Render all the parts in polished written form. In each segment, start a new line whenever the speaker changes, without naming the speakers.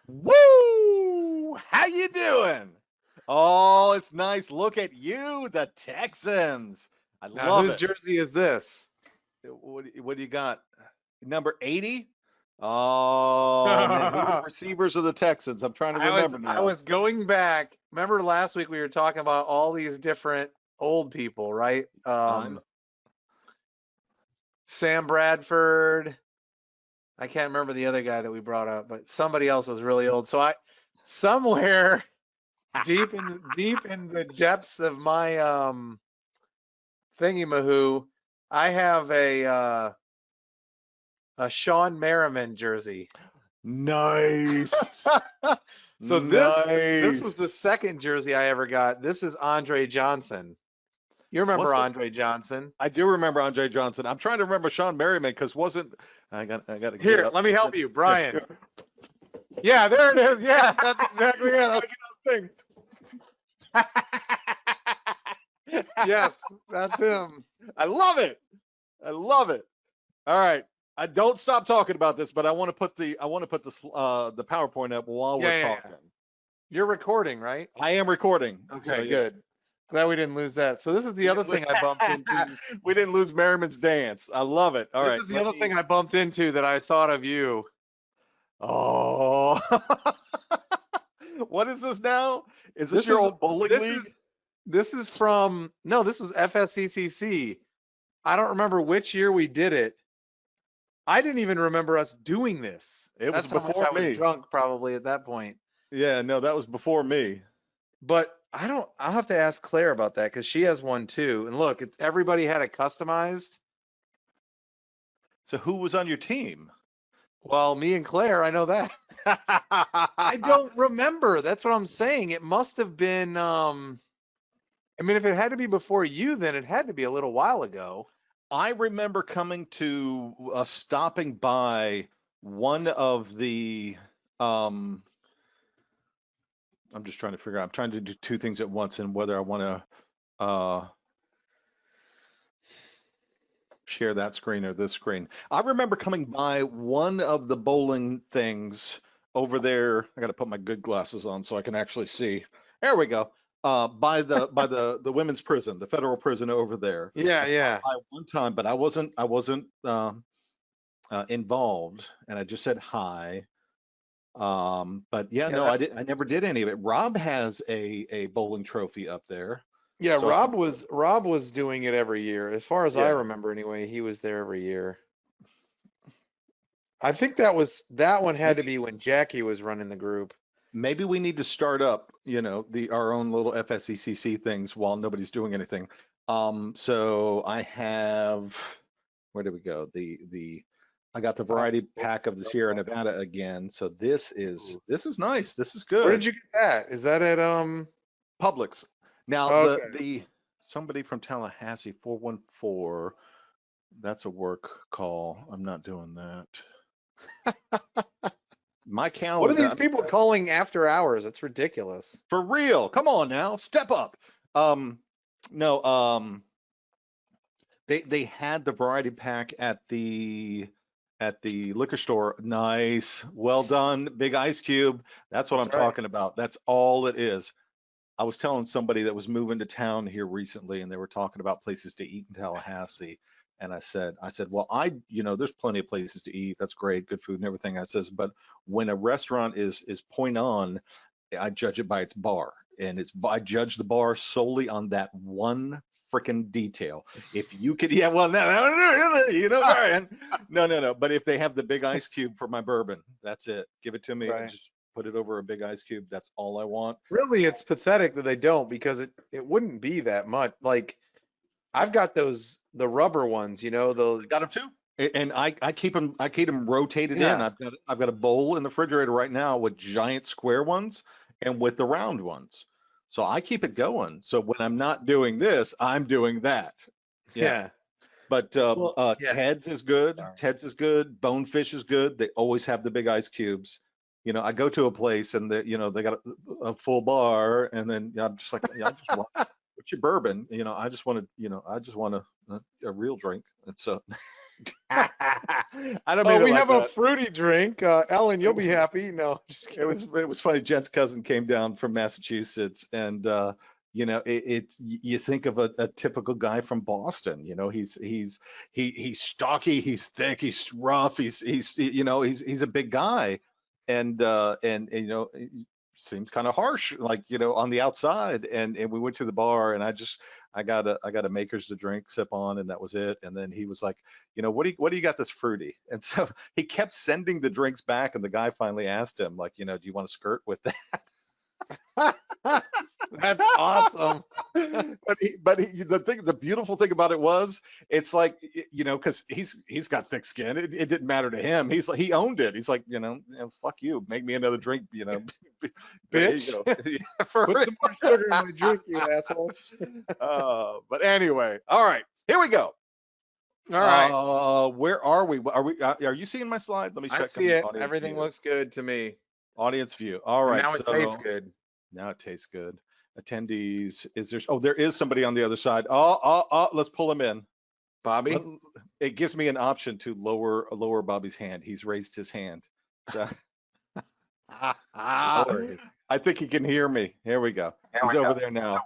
Woo! How you doing? Oh, it's nice. Look at you, the Texans. I
Now,
love
whose
it.
jersey is this?
What do you got? Number 80? Oh man, who are the
I
receivers of the Texans? I'm trying to
was
remember
I
now.
was going back. Remember last week we were talking about all these different old people, right?
I'm
Sam Bradford. I can't remember the other guy that we brought up, but somebody else was really old. So I somewhere deep in the depths of my thingy-mahoo, I have a Sean Merriman jersey.
nice.
So this was
Nice.
the second jersey I ever got. This is Andre Johnson. You remember
What's the
Andre Johnson?
I do remember Andre Johnson. I'm trying to remember Sean Merriman because wasn't I got to get
Here,
up.
let me help you,
Yeah,
Brian.
yeah.
Yeah, there it is. Yeah, that's exactly it.
Thing.
Yes, that's him.
I love it. I love it. All right. I don't stop talking about this, but I want to put the PowerPoint up while we're
Yeah.
talking.
You're recording, right?
I am recording. So
Okay,
yeah.
good. Glad we didn't lose that. So this is the other thing I bumped into.
We didn't lose Merriman's dance. I love it. All
This
right.
is the other thing I bumped into that I thought of you.
Oh. What is this now? Is this
This
your
is
old bowling
this
league?
is this is from no, this was FSCCC. I don't remember which year we did it. I didn't even remember us doing this.
It was
That's how much
before
I was
me.
drunk probably at that point.
Yeah, no, that was before me.
But I don't. I'll have to ask Claire about that because she has one too. And look, everybody had it customized.
So who was on your team?
Well, me and Claire, I know that. I don't remember. That's what I'm saying. It must have been. I mean, if it had to be before you, then it had to be a little while ago.
I remember coming to stopping by one of the um I'm just trying to figure out. I'm trying to do two things at once and whether I want to share that screen or this screen. I remember coming by one of the bowling things over there. I got to put my good glasses on so I can actually see. There we go. By the women's prison, the federal prison over there. I
Yeah,
stopped
yeah,
by one time, but I wasn't involved, and I just said hi. But yeah,
yeah.
no, I never did any of it. Rob has a bowling trophy up there.
Yeah,
So I think,
Rob was doing it every year. As far as I
yeah,
remember anyway, he was there every year. I think that one had to
maybe
be when Jackie was running the group.
maybe we need to start up, the our own little FSECC things while nobody's doing anything. So I have, where did we go? The I got the
Oh,
variety pack of the Sierra
oh,
Nevada again. So this is
ooh.
this is nice. This is
Where did
good.
you get that? Is that at
Publix. Now
Okay.
the somebody from Tallahassee 414. That's a work call. I'm not doing that. My
What are
calendar.
these people calling after hours? It's ridiculous.
For real. Come on now, step up. Um, no, they had the variety pack at the liquor store. Nice, well done, big ice cube. That's what
That's
I'm
right.
talking about. That's all it is. I was telling somebody that was moving to town here recently, and they were talking about places to eat in Tallahassee. And I said, well, there's plenty of places to eat. That's great, good food and everything. I says, but when a restaurant is point on, I judge it by its bar, and I judge the bar solely on that one freaking detail. If you could, yeah, well, no, Brian, no. But if they have the big ice cube for my bourbon, that's it. Give it to me.
Right.
Just put it over a big ice cube. That's all I want.
Really, it's pathetic that they don't because it wouldn't be that much. Like I've got the rubber ones, the
Got them too. And I keep them rotated in.
yeah.
I've got a bowl in the refrigerator right now with giant square ones and with the round ones. So I keep it going. So when I'm not doing this, I'm doing that. Yeah.
Yeah.
But
Well, yeah.
Ted's is good.
Sorry.
Ted's is good. Bonefish is good. They always have the big ice cubes. I go to a place and they got a full bar, and then I'm just like, yeah, I just want What's your bourbon? I just want to, a real drink. And so I don't mean
Oh,
it
we
like
have a
that.
fruity drink. Ellen, you'll be happy. No, just
It
kidding.
was funny. Jen's cousin came down from Massachusetts, and you think of a typical guy from Boston. He's stocky, he's thick, he's rough, he's a big guy, and he seems kind of harsh, like on the outside. And we went to the bar, and I got a Maker's to drink, sip on, and that was it. And then he was like, what do you got this fruity? And so he kept sending the drinks back, and the guy finally asked him, like, do you want to skirt with that?
That's awesome.
The beautiful thing about it was, it's like, because he's got thick skin. It didn't matter to him. He's like, he owned it. He's like, fuck you, make me another drink,
Bitch.
Yeah, for
Put some more sugar in my drink, you asshole.
But anyway, all right, here we go.
All right.
Where are we? Are you seeing my slide? Let me check.
I see it.
Audience
Everything
view.
looks good to me.
Audience view. All right.
Now it tastes good.
Now it tastes good. Attendees. There is somebody on the other side. Let's pull him in.
Bobby?
It gives me an option to lower Bobby's hand. He's raised his hand. So I think he can hear me. Here we go. He's over there now.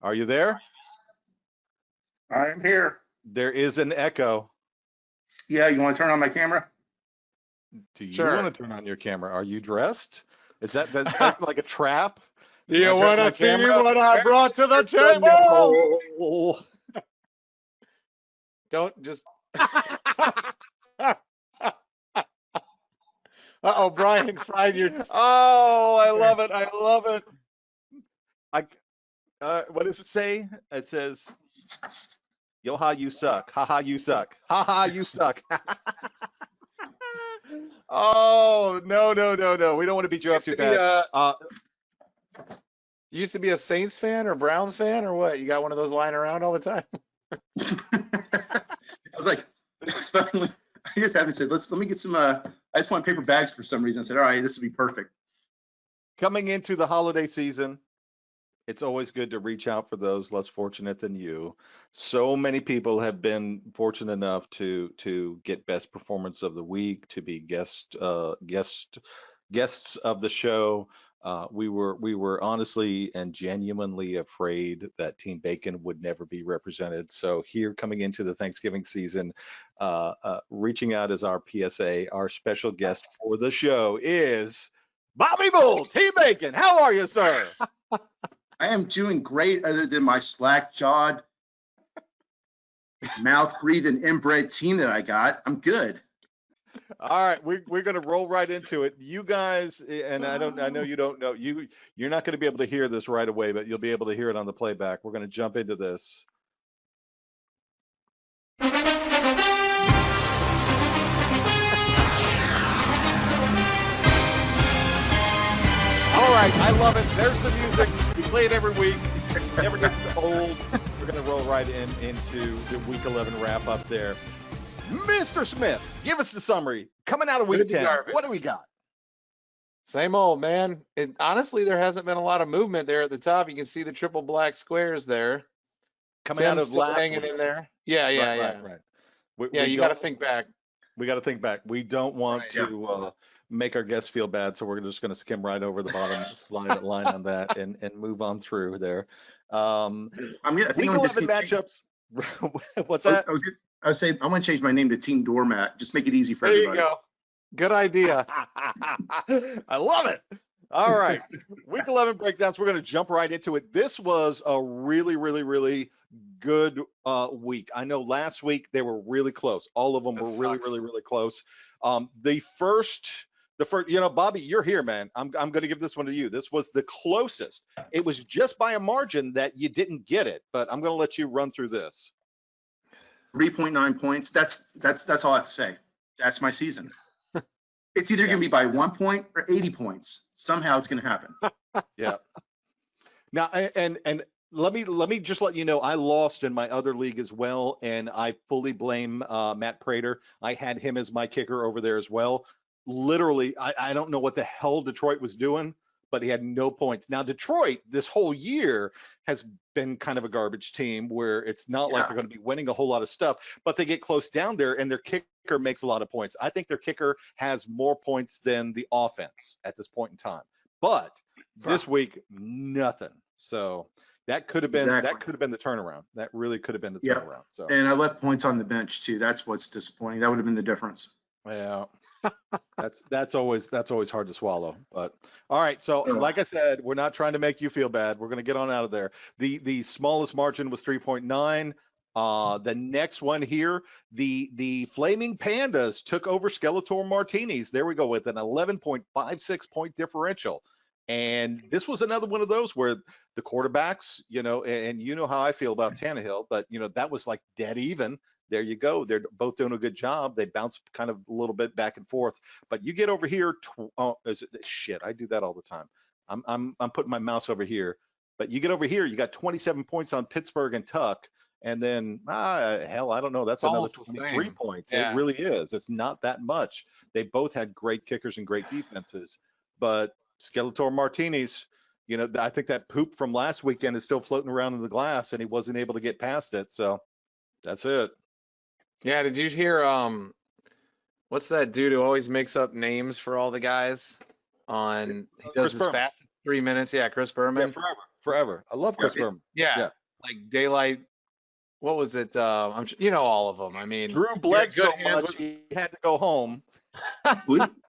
Are you there?
I am here.
There is an echo.
Yeah, you want to turn on my camera?
Do you
Sure.
want to turn on your camera? Are you dressed? Is that like a trap?
Do you
I turn
want
my
to see
camera?
what I brought to the table?
Oh.
Don't just. Uh-oh, Brian fried your.
Oh, I love it. I love it. What does it say? It says, "Yo, ha, you suck. Ha ha, you suck. Ha ha, you suck." Oh, no. We don't want to beat you up too bad.
You used to be a Saints fan or Browns fan or what? You got one of those lying around all the time?
I was like, I just haven't said, let me get some, I just want paper bags for some reason. I said, all right, this would be perfect.
Coming into the holiday season, it's always good to reach out for those less fortunate than you. So many people have been fortunate enough to get best performance of the week, to be guests of the show. We were honestly and genuinely afraid that Team Bacon would never be represented. So here, coming into the Thanksgiving season, reaching out as our PSA, our special guest for the show is Bobby Bull, Team Bacon. How are you, sir?
I am doing great, other than my slack-jawed, mouth-breathing, inbred team that I got. I'm good.
All right, we're gonna roll right into it. You guys, and I know you don't know, you're not gonna be able to hear this right away, but you'll be able to hear it on the playback. We're gonna jump into this. All right, I love it. There's the music. We play it every week. It never gets old. We're gonna roll right into the week 11 wrap up there. Mr. Smith, give us the summary. Coming out of week 10, what do we got?
Same old, man. Honestly, there hasn't been a lot of movement there at the top. You can see the triple black squares there.
Coming out
Tim's
of
still
last
hanging
week.
in there. Yeah.
Right.
You got to think back.
We got to think back. We don't want
Right,
to make our guests feel bad, so we're just going to skim right over the bottom line on that and move on through there.
I think
Week
I'm just
11
gonna
matchups. What's that?
I was saying, I'm going to change my name to Team Doormat. Just make it easy for
There
everybody.
you go. Good idea.
I love it. All right. Week 11 breakdowns. We're going to jump right into it. This was a really, really, really good week. I know last week they were really close. All of them were really, really, really close. The first, Bobby, you're here, man. I'm going to give this one to you. This was the closest. It was just by a margin that you didn't get it, but I'm going to let you run through this.
3.9 points. That's all I have to say. That's my season. It's either going to be by 1 point or 80 points. Somehow it's going to happen.
Yeah. Now, and let me just let you know, I lost in my other league as well, and I fully blame Matt Prater. I had him as my kicker over there as well. Literally, I don't know what the hell Detroit was doing, but he had no points. Now, Detroit this whole year has been kind of a garbage team where it's not like
Yeah.
they're going to be winning a whole lot of stuff, but they get close down there and their kicker makes a lot of points. I think their kicker has more points than the offense at this point in time. But this week, nothing. So that could have been
Exactly.
that could have been the turnaround. That really could have been the
Yeah.
turnaround. So
And I left points on the bench too. That's what's disappointing. That would have been the difference.
yeah. That's always hard to swallow. But all right, so
Yeah.
like I said, we're not trying to make you feel bad. We're going to get on out of there. The smallest margin was 3.9. The next one here, the Flaming Pandas took over Skeletor Martinis. There we go with an 11.56 point differential. And this was another one of those where the quarterbacks, and you know how I feel about Tannehill, but that was like dead even. There you go. They're both doing a good job. They bounce kind of a little bit back and forth. But you get over here, shit, I do that all the time. I'm putting my mouse over here. But you get over here, you got 27 points on Pittsburgh and Tuck. And then, hell, I don't know. That's another
Almost the
23
same.
points.
Yeah.
It really is. It's not that much. They both had great kickers and great defenses. But Skeletor Martinis, I think that poop from last weekend is still floating around in the glass, and he wasn't able to get past it. So that's it.
Yeah, did you hear what's that dude who always makes up names for all the guys on he does
Chris
his
Berman.
fast 3 minutes? Yeah, Chris
Yeah,
Berman.
forever. I love Chris Berman.
Yeah, like Daylight. What was it? All of them. I mean,
Drew
you're
bled
in
so
good hands
much
with-
he had to go home.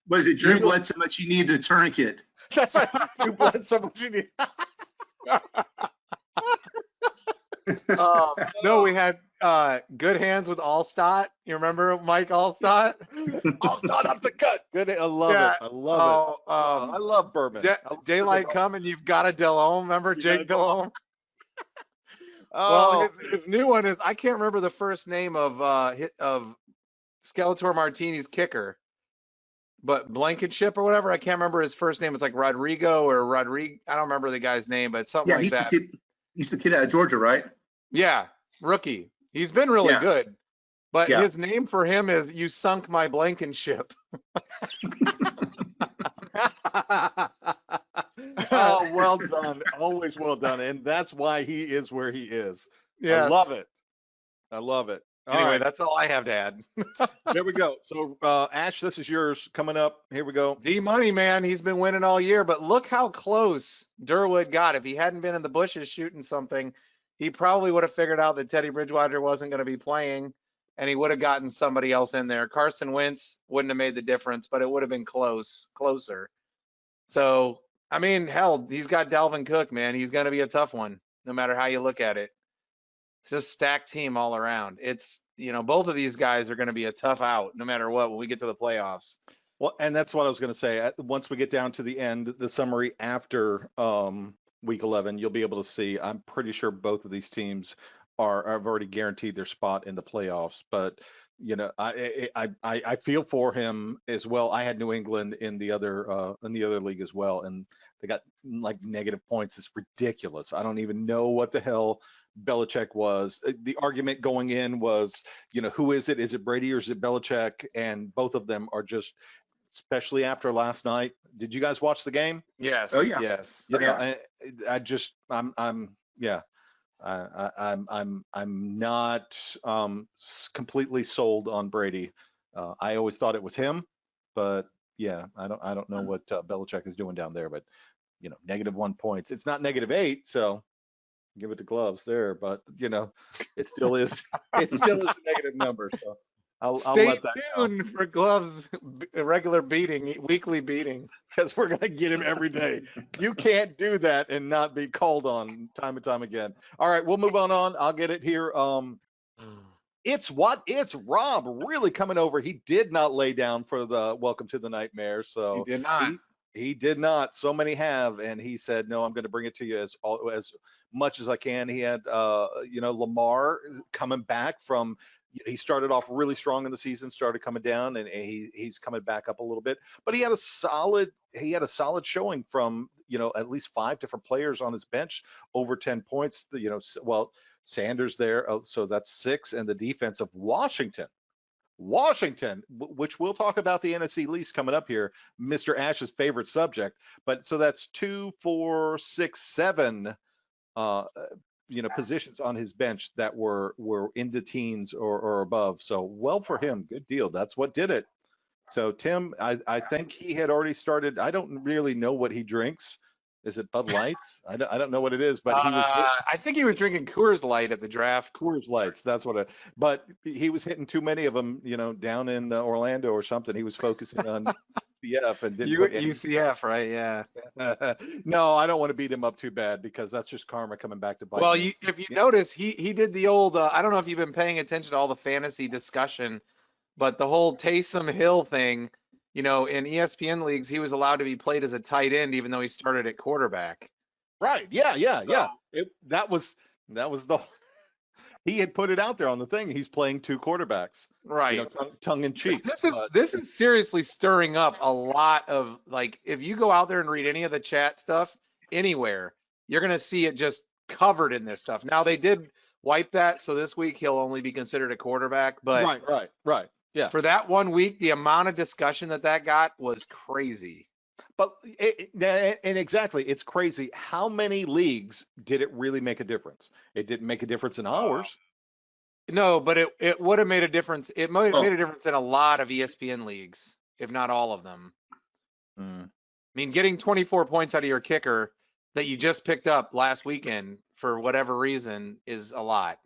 Was it Drew bled so much you needed a tourniquet?
That's why Drew bled so much he needed.
No, we had good hands with Allstott. You remember Mike Allstott?
I'll start up the cut. Good. I love
Yeah.
it. I love it. I love Berman.
Daylight Come and you've got a Delhomme. Remember Jake Delhomme?
Oh,
Well, his new one is I can't remember the first name of Skeletor Martini's kicker, but Blankenship or whatever. I can't remember his first name. It's like Rodrigo or Rodrigo. I don't remember the guy's name, but it's something
Yeah,
like that.
he's the kid out of Georgia, right?
Yeah, rookie. He's been really
Yeah.
good, but
Yeah.
his name for him is "You Sunk My Blankenship."
Oh, well done. Always well done. And that's why he is where he is.
Yes.
I love it. I love it. All
Anyway,
right,
that's all I have to add.
there we go. So, Ash, this is yours coming up. Here we go.
D Money, man, he's been winning all year, but look how close Durwood got. If he hadn't been in the bushes shooting something, he probably would have figured out that Teddy Bridgewater wasn't going to be playing, and he would have gotten somebody else in there. Carson Wentz wouldn't have made the difference, but it would have been closer. So, I mean, hell, he's got Dalvin Cook, man. He's going to be a tough one, no matter how you look at it. It's just stacked team all around. It's, both of these guys are going to be a tough out no matter what when we get to the playoffs.
Well, and that's what I was going to say. Once we get down to the end, the summary after week 11, you'll be able to see. I'm pretty sure both of these teams have already guaranteed their spot in the playoffs. But I feel for him as well. I had New England in the other league as well, and they got like negative points. It's ridiculous. I don't even know what the hell Belichick was. The argument going in was, who is it? Is it Brady or is it Belichick? And both of them are just, especially after last night. Did you guys watch the game?
Yes.
Oh, yeah.
Yes.
I'm not completely sold on Brady. I always thought it was him, but yeah, I don't know what Belichick is doing down there, but -1 points. It's not -8, so give it to Gloves there, but it still is. It still is a negative number. So I'll
Stay
let that go.
tuned for Gloves' regular weekly beating.
Because we're going to get him every day. You can't do that and not be called on time and time again. All right, we'll move on. I'll get it here. It's Rob really coming over. He did not lay down for the Welcome to the Nightmare. So
He did not.
He did not. So many have, and he said, "No, I'm going to bring it to you as much as I can." He had, Lamar coming back from. He started off really strong in the season, started coming down, and he's coming back up a little bit. But he had a solid showing from at least 5 different players on his bench, over 10 points. Sanders there, so that's 6, and the defense of Washington Washington, which we'll talk about the NFC least coming up here, Mr. Ash's favorite subject. But so that's 2, 4, 6, 7, positions on his bench that were in the teens or above. So well for him. Good deal. That's what did it. So Tim, I think he had already started. I don't really know what he drinks. Is it Bud Lights? I don't know what it is, but he was
I think he was drinking Coors Light at the draft.
Coors Lights. That's what but he was hitting too many of them, down in Orlando or something. He was focusing on UCF and didn't put any-
UCF, right? Yeah.
No, I don't want to beat him up too bad because that's just karma coming back to bite
Well,
me.
if you notice, he did the old. I don't know if you've been paying attention to all the fantasy discussion, but the whole Taysom Hill thing. In ESPN leagues, he was allowed to be played as a tight end, even though he started at quarterback.
Right. Yeah. That was the he had put it out there on the thing. He's playing two quarterbacks,
Right.
Tongue in cheek.
This is seriously stirring up a lot of, like, if you go out there and read any of the chat stuff anywhere, you're gonna see it just covered in this stuff. Now they did wipe that, so this week he'll only be considered a quarterback, but
Right. Yeah.
for that 1 week, the amount of discussion that got was crazy.
But and exactly, it's crazy. How many leagues did it really make a difference? It didn't make a difference in ours.
No, but it would have made a difference. It made a difference in a lot of ESPN leagues, if not all of them. I mean, getting 24 points out of your kicker that you just picked up last weekend for whatever reason is a lot.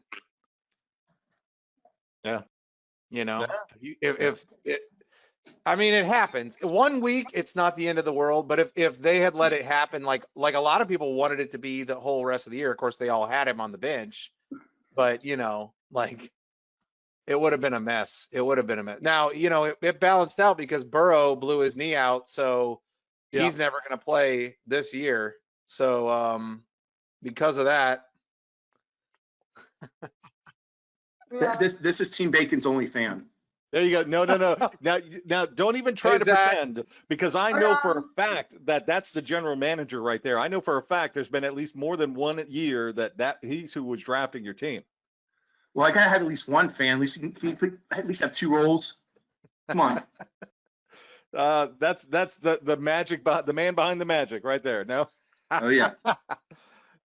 Yeah.
If it, I mean, it happens. 1 week, it's not the end of the world. But if they had let it happen, like a lot of people wanted it to be the whole rest of the year. Of course, they all had him on the bench, but like it would have been a mess. It would have been a mess. Now, it balanced out because Burrow blew his knee out, so he's never going to play this year. So because of that.
This is Team Bacon's only fan.
There you go. No. Now, don't even try to pretend, because I know for a fact that that's the general manager right there. I know for a fact there's been at least more than 1 year that he's who was drafting your team.
Well, I gotta have at least one fan. At least at least have 2 roles. Come on.
That's the magic, the man behind the magic right there. No.
Oh yeah.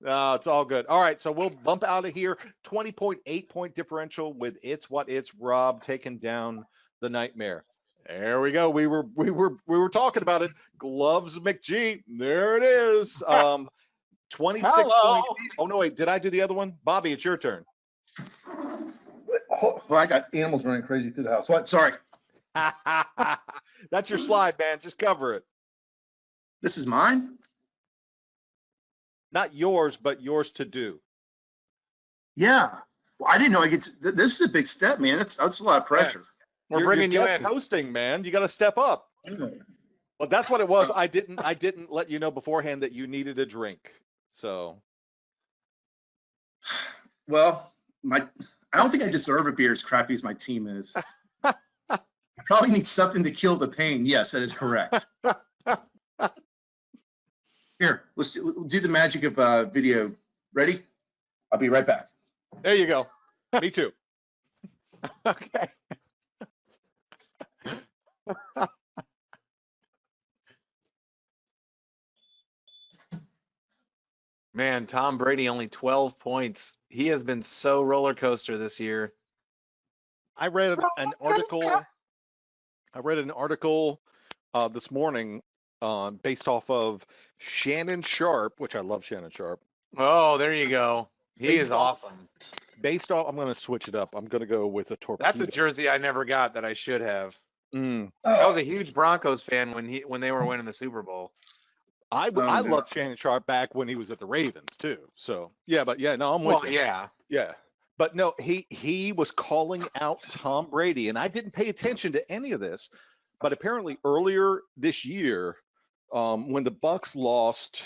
It's all good. All right, so we'll bump out of here. 20.8 point differential with It's What It's Rob taking down the Nightmare. There we go. We were talking about it. Gloves McGee. There it is. 26 point. Oh no, wait. Did I do the other one? Bobby, it's your turn.
Well, I got animals running crazy through the house. What? Sorry.
That's your slide, man. Just cover it.
This is mine?
Not yours, but yours to do.
Yeah. Well, I didn't know I get to, this is a big step, man. That's a lot of pressure.
We're bringing you
guest
in.
hosting, man. You got to step up. Well, that's what it was. I didn't let you know beforehand that you needed a drink. So.
Well, I don't think I deserve a beer as crappy as my team is. I probably need something to kill the pain. Yes, that is correct. Here, let's do the magic of video. Ready? I'll be right back.
There you go. Me too.
Okay. Man, Tom Brady only 12 points. He has been so roller coaster this year.
I read an article. This morning based off of Shannon Sharp, which I love Shannon Sharp.
Oh, there you go. He is awesome.
Based off, I'm going to switch it up. I'm going to go with a torpedo.
That's a jersey I never got that I should have.
Mm.
I was a huge Broncos fan when they were winning the Super Bowl.
I loved Shannon Sharp back when he was at the Ravens too. So no, I'm with you. Yeah. But no, he was calling out Tom Brady, and I didn't pay attention to any of this. But apparently earlier this year, when the Bucks lost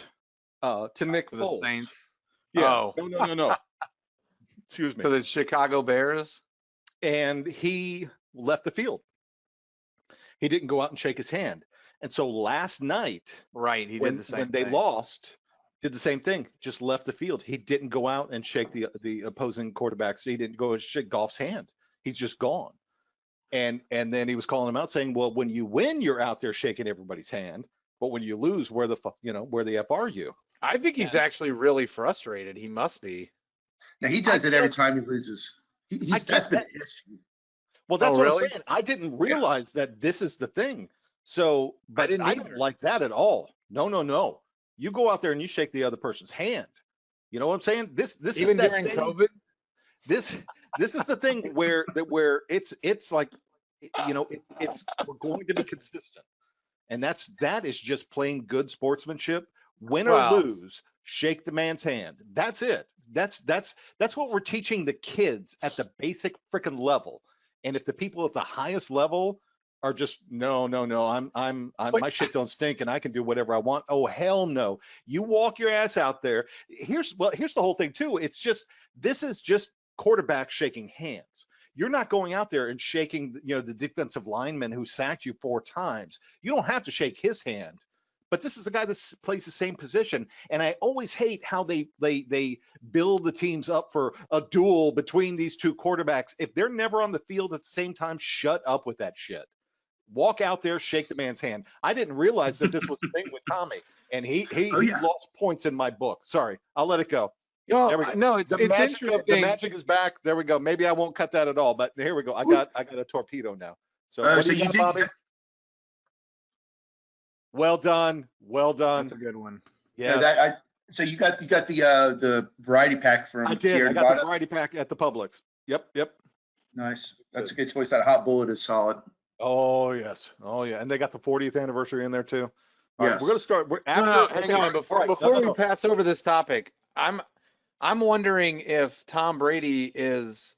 to Nick Foles,
the Saints.
Yeah. Oh. No. Excuse me.
To the Chicago Bears.
And he left the field. He didn't go out and shake his hand. And so last night,
right, he did the same
when they lost, did the same thing. Just left the field. He didn't go out and shake the opposing quarterbacks. He didn't go and shake Goff's hand. He's just gone. And then he was calling him out saying, well, when you win, you're out there shaking everybody's hand. But when you lose, where the F are you?
I think he's actually really frustrated. He must be.
Now, he does it every time he loses. He's
get
that's been
that.
history.
Well, that's
Oh,
what
really?
I'm saying. I didn't realize that this is the thing. So, but
didn't
I don't
either.
like that at all. No. You go out there and you shake the other person's hand. You know what I'm saying? This
Even
is that
during
thing.
COVID.
This is the thing where it's like, it's we're going to be consistent, and that is just plain good sportsmanship. Win or
Well-
lose, shake the man's hand. That's it. That's what we're teaching the kids at the basic freaking level. And if the people at the highest level are just no, I'm my shit don't stink and I can do whatever I want. Oh hell no. You walk your ass out there. Here's the whole thing too. This is just quarterbacks shaking hands. You're not going out there and shaking, the defensive lineman who sacked you 4 times. You don't have to shake his hand. But this is a guy that plays the same position, and I always hate how they build the teams up for a duel between these two quarterbacks. If they're never on the field at the same time, shut up with that shit. Walk out there, shake the man's hand. I didn't realize that this was a thing with Tommy, and he lost points in my book. Sorry, I'll let it go.
No,
There we go.
no, it's
The
interesting.
magic is back. There we go. Maybe I won't cut that at all, but here we go. I got a torpedo now. So what
So
do you got,
did.
Bobby? Well done.
That's a good one.
Yes.
So you got the variety pack from
I did.
Sierra
I got
Nevada?
the variety pack at the Publix. Yep.
Nice. That's a good choice. That hot bullet is solid.
Oh yes. Oh yeah. And they got the 40th anniversary in there too. All right,
Yes.
we're gonna start. We're after.
No, hang on. Before
No.
we pass over this topic, I'm wondering if Tom Brady is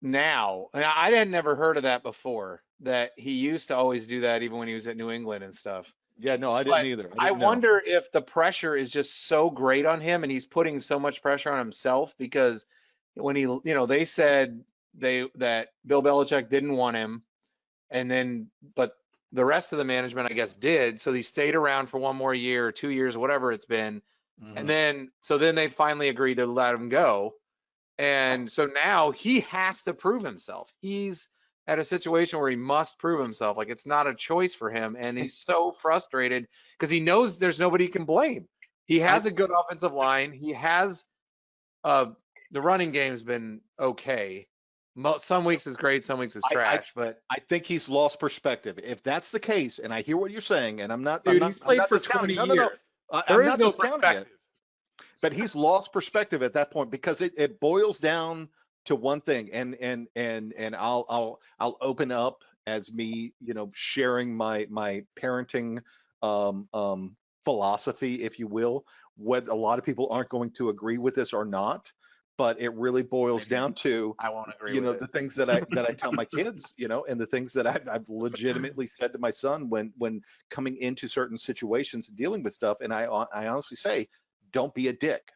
now. And I had never heard of that before. That he used to always do that, even when he was at New England and stuff.
Yeah, no, I didn't
But
either.
I
didn't know.
wonder if the pressure is just so great on him, and he's putting so much pressure on himself because when he, they said that Bill Belichick didn't want him, and then but the rest of the management, I guess, did. So he stayed around for 1 more year or 2 years, whatever it's been.
Mhm.
And then they finally agreed to let him go. And so now he has to prove himself. He's at a situation where he must prove himself. Like it's not a choice for him. And he's so frustrated because he knows there's nobody he can blame. He has a good offensive line. He has the running game's been okay. Some weeks is great, some weeks is trash. But
I think he's lost perspective. If that's the case, and I hear what you're saying, and I'm not.
dude,
I'm not,
he's played
I'm not
for
discounting.
20
No.
years.
I'm
There is
not
no
discounting it.
perspective.
But he's lost perspective at that point because it boils down to one thing, and I'll open up as me, sharing my parenting philosophy, if you will. What a lot of people aren't going to agree with this or not, but it really boils down to
I won't agree with
the
it.
things that I tell my kids, and the things that I've legitimately said to my son when coming into certain situations and dealing with stuff, and I honestly say, don't be a dick.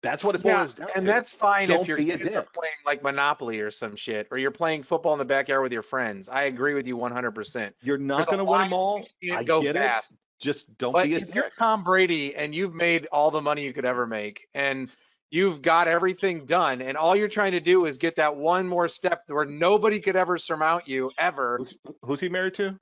That's what it boils down to.
And that's fine
Don't
if your
be a
kids are
dick.
playing like Monopoly or some shit, or you're playing football in the backyard with your friends. I agree with you 100%.
You're not
There's a
going to win them
line
all.
you can't
I
go
get
past.
it. Just don't
But
be a
if you're
dick.
Tom Brady and you've made all the money you could ever make, and you've got everything done, and all you're trying to do is get that one more step where nobody could ever surmount you ever.
Who's he married to?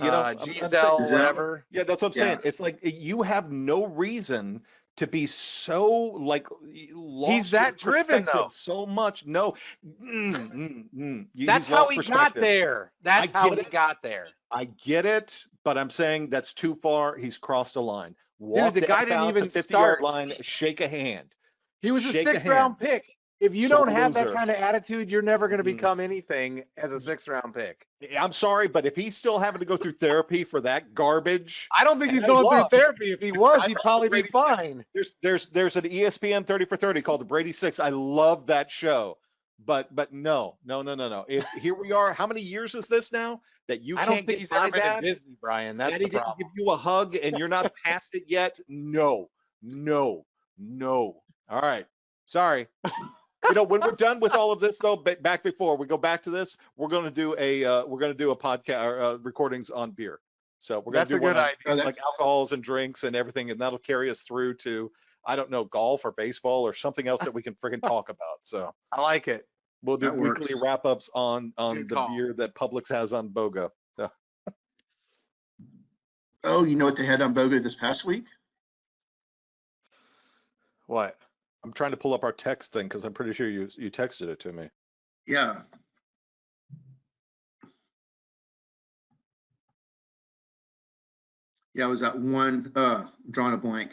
I'm
Giselle,
Giselle?
whatever.
Yeah, that's what I'm saying. It's like you have no reason to be so lost
He's that
your
driven,
perspective
though.
So much. No.
That's
He's
how
lost
he got
perspective.
there. That's
I
how
get
he
it.
got there.
I get it, but I'm saying that's too far. He's crossed a line. Walk
the guy
F
didn't
out
even
the 50-yard
start.
line, shake a hand.
He was a
Shake a
6th round
hand.
pick. If you
Sore
don't have that
loser.
kind of attitude, you're never going to
Mm.
become anything as a 6th round pick.
I'm sorry, but if he's still having to go through therapy for that garbage,
I don't think he's
I
going
love-
through therapy. If he was,
I
he'd
love
probably be
Brady Six.
fine.
There's an ESPN 30 for 30 called the Brady Six. I love that show. But no. Here we are. How many years is this now that you
I
can't
don't think
get
he's
by
ever been
that?
to Disney, Brian. That's
Daddy
the
didn't
problem.
give you a hug and you're not past it yet? No. All right. Sorry. When we're done with all of this, though, back before we go back to this, we're going to do a podcast recordings on beer. So we're going
That's
to
a
do one
good
on,
idea.
like alcohols and drinks and everything, and that'll carry us through to, I don't know, golf or baseball or something else that we can freaking talk about. So
I like it.
We'll do
That
weekly
works.
wrap-ups on
Good
the
call.
beer that Publix has on Boga.
Oh, you know what they had on BOGO this past week?
What?
I'm trying to pull up our text thing because I'm pretty sure you texted it to me.
Yeah. Yeah, it was that one, drawing a blank.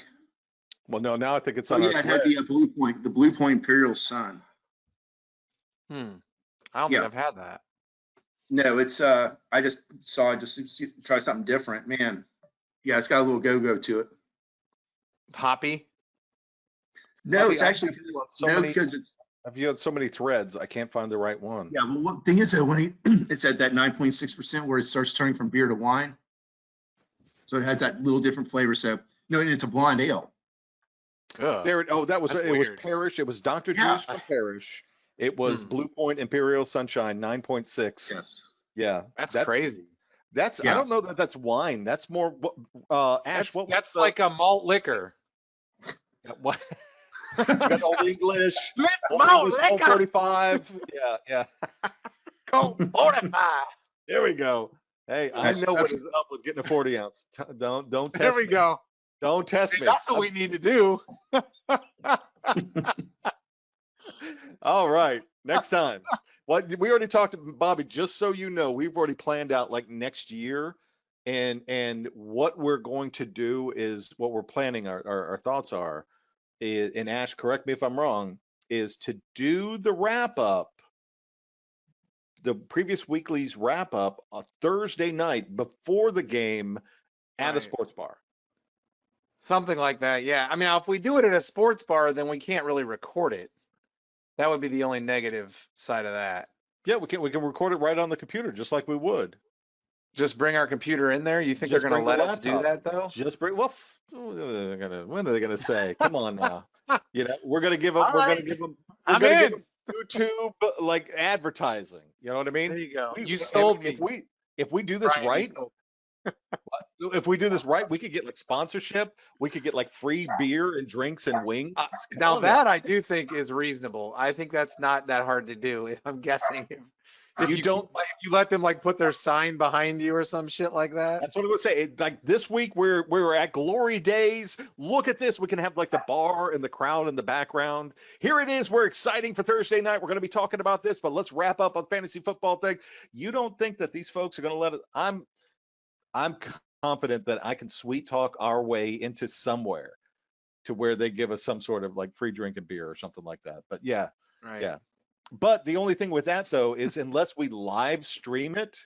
Well, no, now I think it's
Oh,
on
yeah,
our
it had
thread.
the Blue Point Imperial Sun.
I don't think
Yeah.
I've had that.
No, it's, I just saw it just to try something different, man. Yeah, it's got a little go-go to it.
Hoppy.
No,
Bobby,
it's
I
actually,
have you on so
no,
many-
because it's,
I've had so many threads, I can't find the right one.
yeah, well, one thing is that when it's at that 9.6% where it starts turning from beer to wine. So it had that little different flavor. So, no, and it's a blonde ale.
Ugh.
There, that was
That's
it. Was
weird.
Parish. It was Dr.
Yeah.
Juice from Parish. It was
Hmm.
Blue Point Imperial Sunshine 9.6.
Yes.
Yeah,
That's crazy.
That's I
Yeah.
don't know that that's wine. That's more. Ash, what was
That's
the-
like a malt liquor.
what? You got Old English.
Let's
Old
malt
English, Colt
liquor.
45. Yeah.
Colt 45.
There we go. Hey, I
Nice.
know what
Okay.
is up with getting a 40 ounce. Don't
There
test
we
me.
go.
Don't test
See,
me.
that's what we need to do.
All right, next time. What we already talked to Bobby, just so you know, we've already planned out like next year, and what we're going to do is what we're planning. Our thoughts are, and Ash, correct me if I'm wrong, is to do the wrap up, the previous weekly's wrap up on Thursday night before the game at a
Right.
sports bar.
Something like that. Yeah. I mean, if we do it at a sports bar, then we can't really record it. That would be the only negative side of that.
Yeah, we can record it right on the computer, just like we would.
Just bring our computer in there. You think
Just
they're going to
bring the
let us do
laptop.
that though?
Just bring. Well, when are they gonna say? Come on now. You know, we're gonna give them.
All
We're
right.
gonna give them. We're
I'm
gonna
in.
give them YouTube like advertising. You know what I
There
mean?
you go.
We-
You
if-
sold me.
if we do this
Brian, you
right,
sold-
if we do this right, we could get like sponsorship. We could get like free beer and drinks and wings. Come
Now
on
that I do think is reasonable. I think that's not that hard to do. I'm guessing if
You don't-
if you let them like put their sign behind you or some shit like that.
That's what I would say. Like this week, we're at Glory Days. Look at this. We can have like the bar and the crowd in the background. Here it is. We're exciting for Thursday night. We're going to be talking about this, but let's wrap up on fantasy football thing. You don't think that these folks are going to let it? I'm confident that I can sweet talk our way into somewhere to where they give us some sort of like free drink and beer or something like that. But yeah.
Right.
Yeah. But the only thing with that though is unless we live stream it,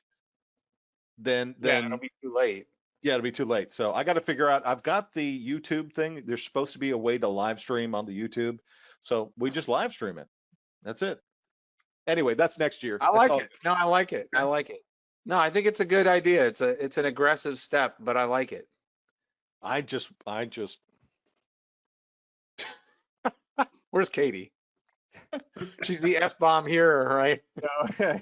then
It'll be too late.
yeah, it'll be too late. So I got to figure out. I've got the YouTube thing. There's supposed to be a way to live stream on the YouTube, so we just live stream it. That's it. Anyway, that's next year.
I
That's
like
all-
it. No, I like it. I like it. No, I think it's a good idea. It's an aggressive step, but I like it.
I just.
Where's Katie? She's the F-bomb here, right?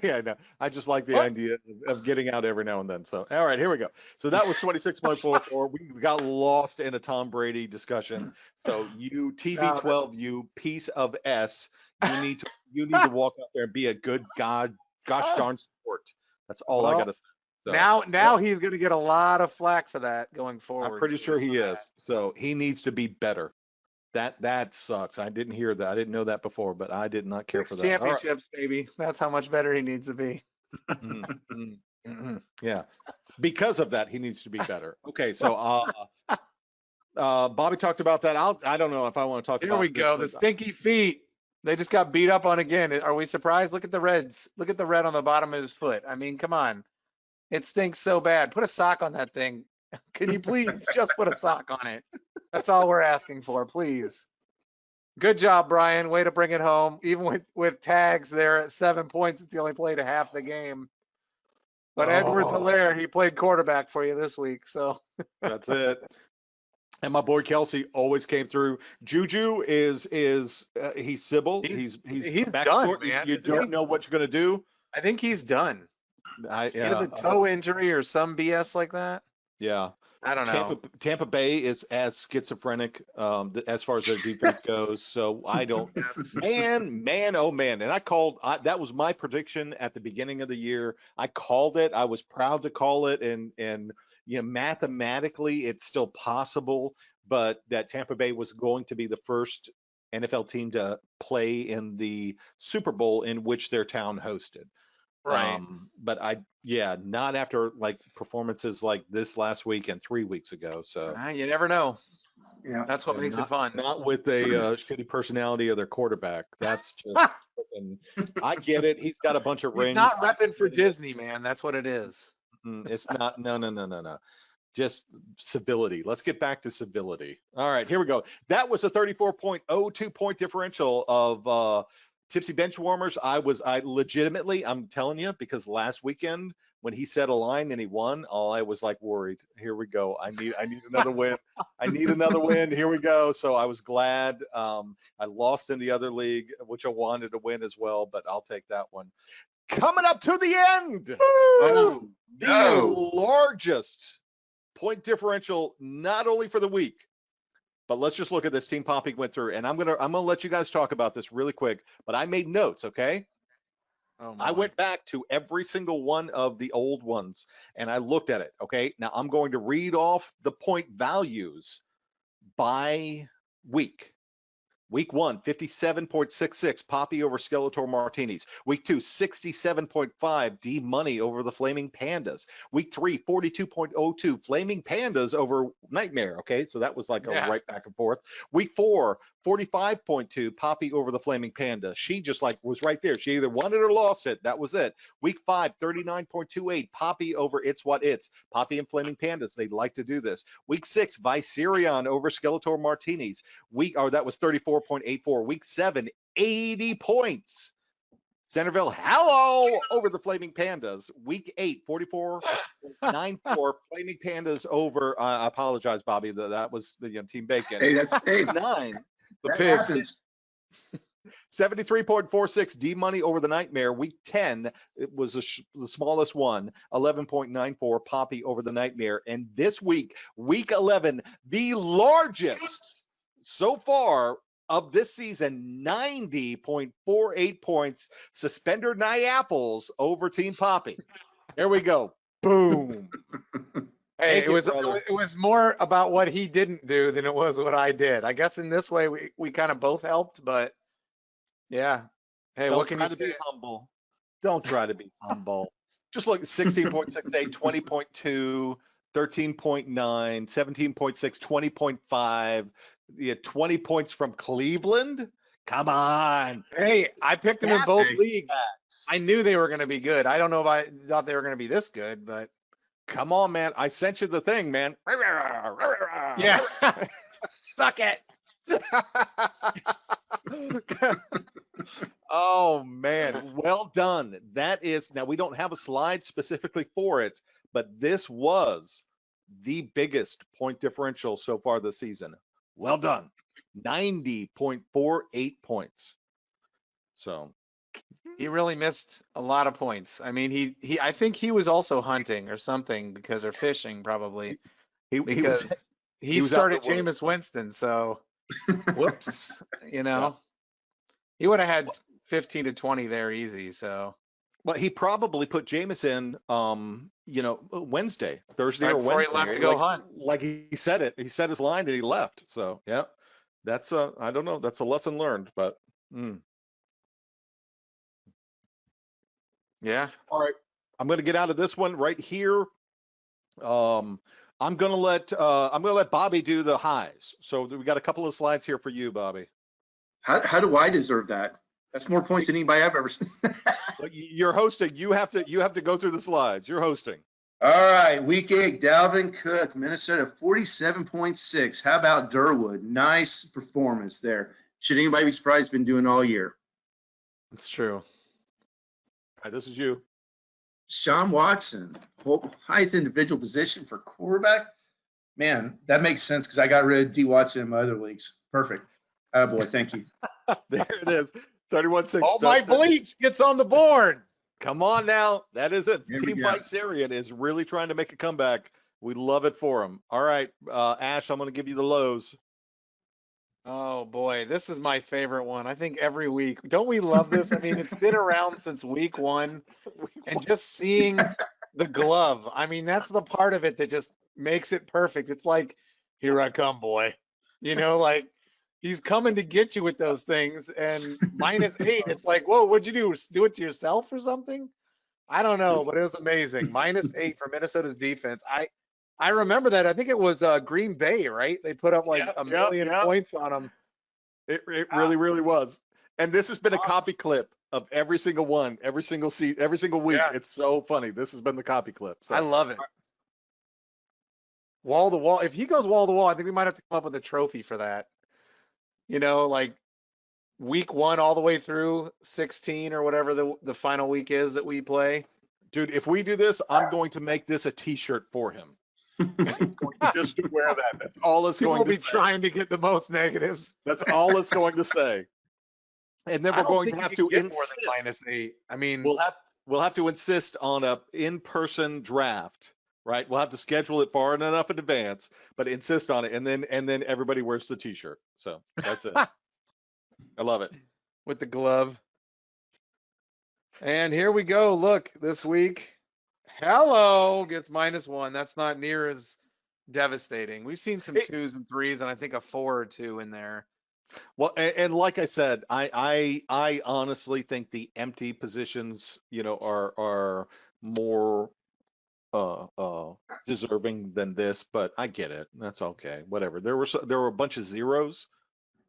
Yeah, no. I just like the
What?
idea of getting out every now and then. So, all right, here we go. So that was 26.44. We got lost in a Tom Brady discussion. So you TB12, you piece of S, you need to walk out there and be a good gosh darn sport. That's all I
Well,
gotta say. So,
Now he's going to get a lot of flack for that going forward.
I'm pretty
so
sure
there's
he
that.
is. So he needs to be better. That sucks. I didn't hear that. I didn't know that before, but I did not care
6
for that. All right.
championships, baby. That's how much better he needs to be.
Yeah. Because of that, he needs to be better. Okay, so Bobby talked about that. I don't know if I want to talk
Here
about
we
this,
go. The
but-
stinky feet. They just got beat up on again. Are we surprised? Look at the reds. Look at the red on the bottom of his foot. I mean, come on. It stinks so bad. Put a sock on that thing. Can you please just put a sock on it? That's all we're asking for, please. Good job, Brian. Way to bring it home. Even with tags there at 7 points, since he only played a half the game. But Edwards
Oh.
Hilaire, he played quarterback for you this week. So
That's it. And my boy Kelsey always came through. Juju is he's Sybil. He's
he's
back
done,
court.
man,
You
isn't
don't
he?
know what you're gonna do.
I think he's done. He has a toe injury or some BS like that.
Yeah.
I don't know.
Tampa Bay is as schizophrenic as far as their defense goes. So I don't,
Yes.
man, oh man. And that was my prediction at the beginning of the year. I called it. I was proud to call it. And mathematically, it's still possible, but that Tampa Bay was going to be the first NFL team to play in the Super Bowl in which their town hosted.
Right.
But not after like performances like this last week and 3 weeks ago. So
You never know.
Yeah.
That's what makes it fun.
not with a shitty personality of their quarterback. That's just, I get it. He's got a bunch of
He's
rings.
not repping for Disney, man. That's what it is.
It's not, no. Just civility. Let's get back to civility. All right, here we go. That was a 34.02 point differential of Tipsy Bench Warmers. I legitimately, I'm telling you, because last weekend when he set a line and he won, I was like worried. Here we go. I need another win. I need another win. Here we go. So I was glad. I lost in the other league, which I wanted to win as well, but I'll take that one. Coming up to the end.
Oh,
The
no.
largest point differential, not only for the week, but let's just look at this. Team Poppy went through, and I'm gonna let you guys talk about this really quick. But I made notes, okay?
Oh,
I went back to every single one of the old ones, and I looked at it. Okay, now I'm going to read off the point values by week. Week 1, 57.66, Poppy over Skeletor Martinis. Week 2, 67.5, D Money over the Flaming Pandas. Week 3, 42.02, Flaming Pandas over Nightmare. Okay, so that was like a right back and forth. Week 4, 45.2, Poppy over the Flaming Panda. She just like was right there. She either won it or lost it. That was it. Week 5, 39.28, Poppy over It's What It's. Poppy and Flaming Pandas, they like to do this. Week 6, Viserion over Skeletor Martinis. That was 34.84. Week 7, 80 points. Centerville Hello over the Flaming Pandas. Week 8, 44.94. Flaming Pandas over. I apologize, Bobby. That was Team Bacon.
Hey, that's
9.
The
that
pigs.
happens.
73.46 D Money over the Nightmare. Week 10, it was the smallest one. 11.94 Poppy over the Nightmare. And this week, week 11, the largest so far of this season, 90.48 points. Suspender Apples over Team Poppy. There we go. Boom.
Hey,
Thank you,
it
brother.
was more about what he didn't do than it was what I did. I guess in this way we kind of both helped, but yeah. Hey,
Don't
what can
try
you
to
say?
be humble. Don't try to be humble. Just look at 16.68, 20.2, 13.9, 17.6, 20.5. Yeah, 20 points from Cleveland. Come on.
Hey, I picked them in
That's
both
big.
leagues. I knew they were going to be good. I don't know if I thought they were going to be this good, but
Come on, man. I sent you the thing, man.
yeah. Suck it.
Oh, man. Well done. That is, now we don't have a slide specifically for it, but this was the biggest point differential so far this season. Well done. 90.48 points. So
He really missed a lot of points. I mean, I think he was also hunting or something because or fishing probably because he
was out
started
there working.
Jameis Winston. So whoops, he would have had 15 to 20 there easy. So
well, he probably put Jameis in, Wednesday, Thursday
right
or
before
Wednesday.
he left to go hunt.
Like he said it. He set his line and he left. So, yeah, that's I don't know. That's a lesson learned, but.
Yeah.
All right. I'm going to get out of this one right here. I'm going to let Bobby do the highs. So we got a couple of slides here for you, Bobby.
How do I deserve that? That's more points than anybody I've ever seen.
You're hosting. You have to go through the slides. You're hosting.
All right, week 8, Dalvin Cook, Minnesota, 47.6. How about Durwood? Nice performance there. Should anybody be surprised? He's been doing all year.
It's true.
All right, this is you.
Sean Watson, highest individual position for quarterback. Man, that makes sense because I got rid of D. Watson in my other leagues. Perfect. Oh boy, thank you.
There it is. 31-6.
Oh, my bleach gets on the board.
Come on now. That is it.
Here we
Team
go.
Viserion is really trying to make a comeback. We love it for them. All right, Ash, I'm going to give you the lows.
Oh boy, this is my favorite one. I think every week. Don't we love this? I mean, it's been around since week one, and just seeing the glove. I mean, that's the part of it that just makes it perfect. It's like, here I come, boy. Like he's coming to get you with those things. And -8, it's like, whoa, what'd you do? Do it to yourself or something? I don't know, but it was amazing. -8 for Minnesota's defense. I remember that. I think it was Green Bay, right? They put up like a million points on them.
It really, really was. And this has been a copy clip of every single one, every single seat, every single week.
Yeah.
It's so funny. This has been the copy clip. So.
I love it. Wall to wall. If he goes wall to wall, I think we might have to come up with a trophy for that. Like week 1 all the way through 16 or whatever the final week is that we play.
Dude, if we do this, I'm going to make this a T-shirt for him. He's going to just to wear that. That's all it's
People
going to
be
say.
trying to get the most negatives.
That's all it's going to say. And then we're going to have to
get
insist.
more than -8. I mean,
we'll have to insist on a in-person draft, right? We'll have to schedule it far enough in advance, but insist on it, and then everybody wears the T-shirt. So that's it. I love it.
with the glove. And here we go. Look, this week, Hello gets -1. That's not near as devastating. We've seen some 2s and 3s, and I think a 4 or 2 in there.
Well, and like I said, I honestly think the empty positions, are more deserving than this, but I get it. That's okay. Whatever. There were a bunch of zeros,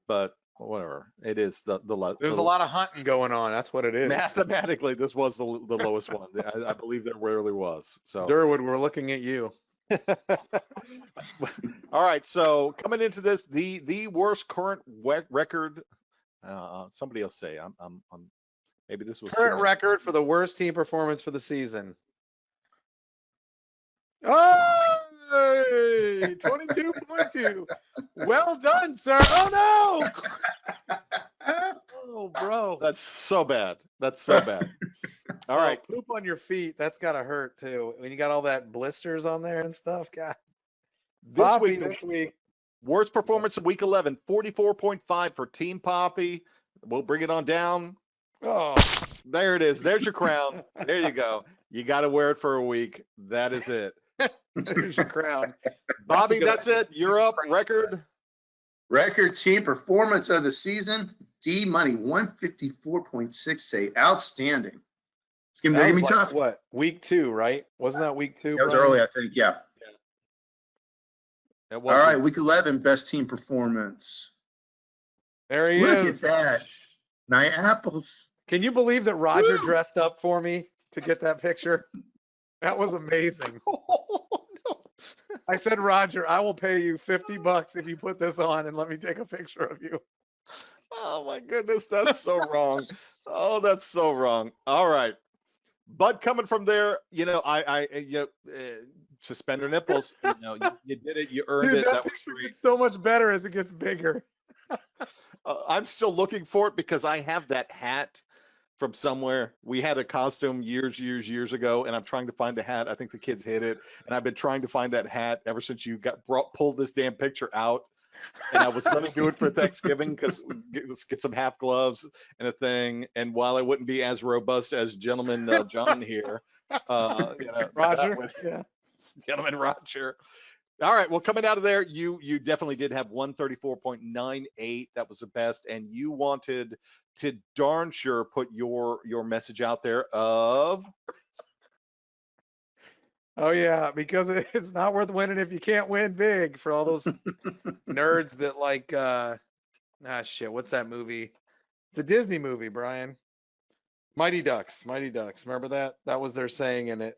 but whatever. It is
There's a lot of hunting going on. That's what it is.
mathematically, this was the lowest one. I believe there rarely was. So
Durwood, we're looking at you.
all right, so coming into this, the worst current record. Somebody else say I'm maybe this was
Current record for the worst team performance for the season. Oh, 22.2. Well done, sir. Oh no. Oh, bro.
That's so bad. That's so bad. All right.
Poop on your feet. That's gotta hurt too. When you got all that blisters on there and stuff. God.
This week, worst performance of week 11, 44.5 for Team Poppy. We'll bring it on down.
Oh,
there it is. There's your crown. There you go. You got to wear it for a week. That is it.
there's your crown.
Bobby, that's it. You're up. Record.
Record team performance of the season. D Money 154.68. Outstanding. It's gonna be tough.
What? Week 2, right? Wasn't that week 2?
That was early, I think. Yeah.
All
right, week 11, best team performance.
There he
Look
is.
at that. Night Apples.
Can you believe that Roger dressed up for me to get that picture? That was amazing. I said, Roger, I will pay you $50 if you put this on and let me take a picture of you.
Oh my goodness, that's so wrong. Oh, that's so wrong. All right, but coming from there, suspend your nipples. You did it. You earned it. That was
picture
great.
gets so much better as it gets bigger.
I'm still looking for it because I have that hat from somewhere. We had a costume years ago, and I'm trying to find the hat. I think the kids hid it, and I've been trying to find that hat ever since you pulled this damn picture out. And I was going to do it for Thanksgiving because get some half gloves and a thing. And while I wouldn't be as robust as gentleman John here,
Roger, yeah.
Gentleman Roger. All right. Well, coming out of there, you definitely did have 134.98. That was the best. And you wanted to darn sure put your message out there of.
Oh yeah, because it's not worth winning if you can't win big. For all those nerds that like, shit, what's that movie? It's a Disney movie, Brian. Mighty Ducks. Remember that? That was their saying in it.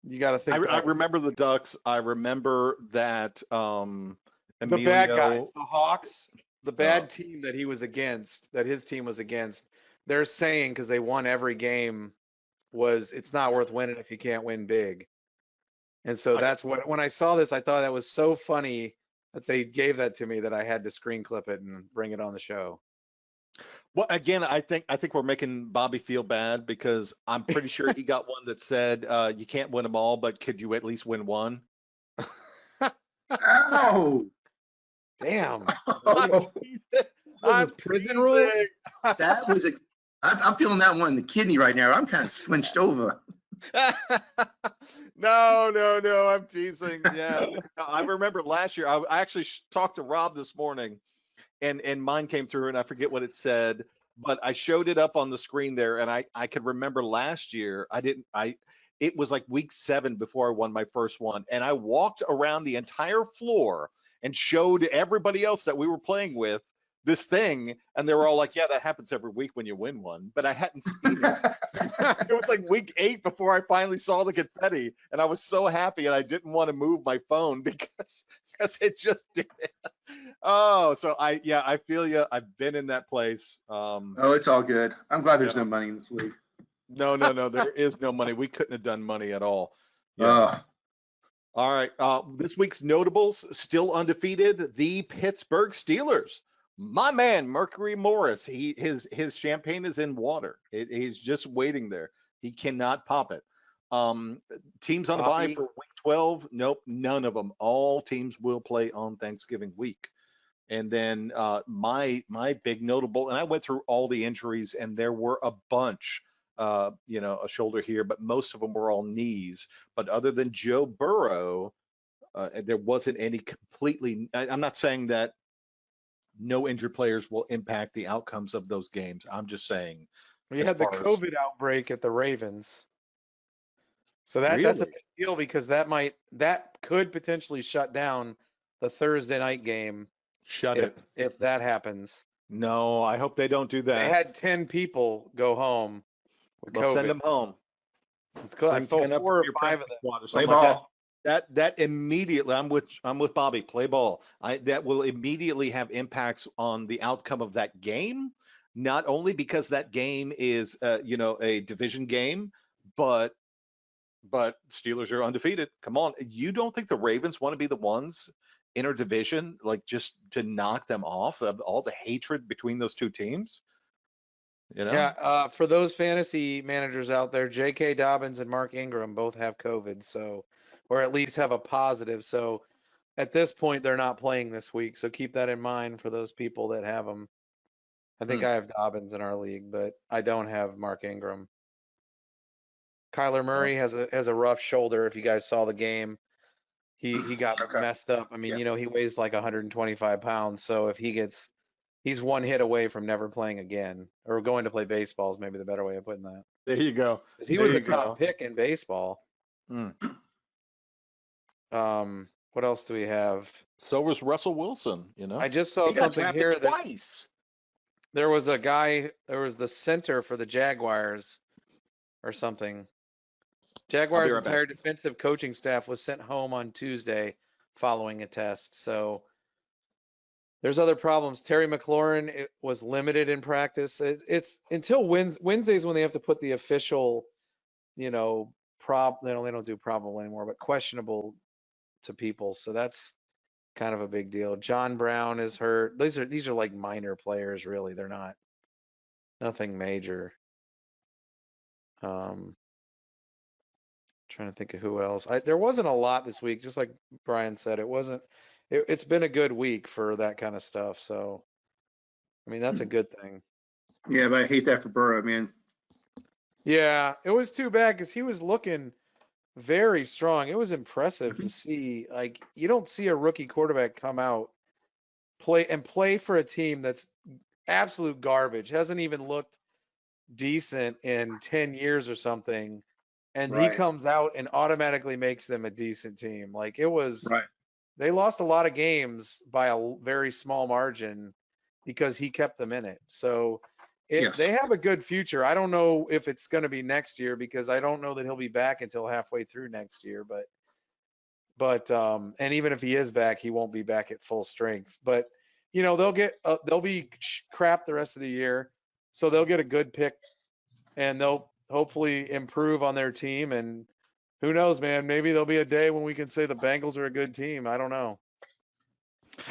You got to think.
I remember the Ducks. I remember that.
The bad guys, the Hawks, the bad team that he was against, that his team was against. They're saying because they won every game. It's not worth winning if you can't win big. And so that's when I saw this, I thought that was so funny that they gave that to me that I had to screen clip it and bring it on the show.
Well, again, I think we're making Bobby feel bad because I'm pretty sure he got one that said you can't win them all, but could you at least win one?
Ow.
Damn.
I'm
Oh,
teasing.
Was
I'm
this prison
teasing.
rules?
that was a. I'm feeling that one in the kidney right now. I'm kind of squinched over.
No, I'm teasing. Yeah, I remember last year. I actually talked to Rob this morning, and mine came through, and I forget what it said, but I showed it up on the screen there, and I could remember last year. I didn't. It was like week 7 before I won my first one, and I walked around the entire floor and showed everybody else that we were playing with this thing, and they were all like, "Yeah, that happens every week when you win one," but I hadn't seen it. It was like week 8 before I finally saw the confetti, and I was so happy, and I didn't want to move my phone because it just did it. Oh, so I feel you. I've been in that place.
Oh, it's all good. I'm glad there's
Yeah.
no money in this league.
No, there is no money. We couldn't have done money at all. Yeah.
Oh,
All right. This week's notables still undefeated. The Pittsburgh Steelers. My man, Mercury Morris. His champagne is in water. He's just waiting there. He cannot pop it. Teams on a bye
Poppy.
for week 12. Nope, none of them. All teams will play on Thanksgiving week. And then my big notable, and I went through all the injuries, and there were a bunch. A shoulder here, but most of them were all knees. But other than Joe Burrow, there wasn't any completely. I'm not saying that no injured players will impact the outcomes of those games. I'm just saying,
We
as
had the
far as
COVID outbreak at the Ravens. So that's a
really,
big deal because that could potentially shut down the Thursday night game
shut
if
it.
if that happens.
No, I hope they don't do
They
that.
had 10 people go home with
Well, send
COVID.
them home.
It's cool. I
Bring
felt
10 up
4 or
to your
5 of
practice
them.
squad or
play
something like that.
ball.
That immediately, I'm with Bobby. Play ball. That will immediately have impacts on the outcome of that game. Not only because that game is, a division game, but Steelers are undefeated. Come on, you don't think the Ravens want to be the ones interdivision, like just to knock them off of all the hatred between those two teams? You know?
Yeah, for those fantasy managers out there, J.K. Dobbins and Mark Ingram both have COVID, so or at least have a positive. So at this point, they're not playing this week. So keep that in mind for those people that have them. I think
Hmm.
I have Dobbins in our league, but I don't have Mark Ingram. Kyler Murray has a rough shoulder. If you guys saw the game, he got
Okay.
messed up. I mean,
Yeah.
he weighs like 125 pounds. So if he's one hit away from never playing again or going to play baseball is maybe the better way of putting that.
There you go.
'Cause he
There
was
you
a top
go.
pick in baseball.
Mm.
What else do we have?
So was Russell Wilson.
I just saw
He got
something
drafted
here that
twice.
there was the center for the Jaguars or something. Jaguars'
right back.
entire defensive coaching staff was sent home on Tuesday following a test. So there's other problems. Terry McLaurin was limited in practice. It's until Wednesdays when they have to put the official, they don't do probable anymore, but questionable to people. So that's kind of a big deal. John Brown is hurt. These are like minor players, really. They're not nothing major. Trying to think of who else. There wasn't a lot this week, just like Brian said. It's been a good week for that kind of stuff. So, I mean, that's a good thing.
Yeah, but I hate that for Burrow, man.
Yeah, it was too bad because he was looking very strong. It was impressive to see. Like, you don't see a rookie quarterback come out, play for a team that's absolute garbage, hasn't even looked decent in 10 years or something. And he
Right.
comes out and automatically makes them a decent team. Like
Right.
they lost a lot of games by a very small margin because he kept them in it. So
Yes.
they have a good future. I don't know if it's going to be next year because I don't know that he'll be back until halfway through next year. But and even if he is back, he won't be back at full strength. But they'll be crap the rest of the year, so they'll get a good pick, and they'll hopefully improve on their team. And who knows, man? Maybe there'll be a day when we can say the Bengals are a good team. I don't know.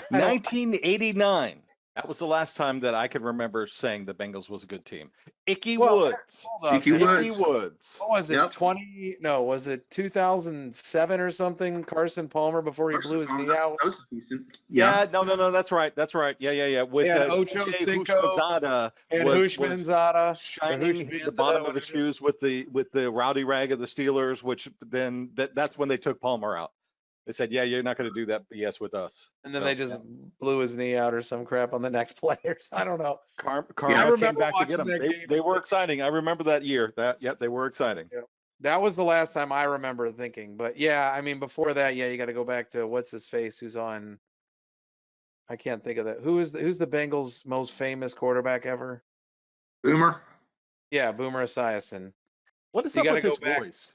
1989. That was the last time that I could remember saying the Bengals was a good team. Icky
Well,
Woods.
hold up,
Icky
man.
Woods.
Icky Woods.
What was it?
Yep.
Was it 2007 or something? Carson Palmer before he blew his knee out.
That was decent. Yeah.
No. That's right. Yeah. With
They had Ocho
TJ
Cinco
Houshmandzadeh
and
was
Hushmanzada.
shining the bottom of his shoes with the rowdy rag of the Steelers, which then that's when they took Palmer out. They said, yeah, you're not going to do that BS with us.
And then
So,
they just blew his knee out or some crap on the next players. I don't know.
Karma
I
came
remember
back to get
watching
them.
that game.
They were exciting. I remember that year. They were exciting.
That was the last time I remember thinking. But yeah, I mean, before that, yeah, you got to go back to what's his face, who's on. I can't think of that. Who's the Bengals' most famous quarterback ever?
Boomer.
Yeah, Boomer Esiason.
What is
You
up
gotta
with
go
his
back.
voice?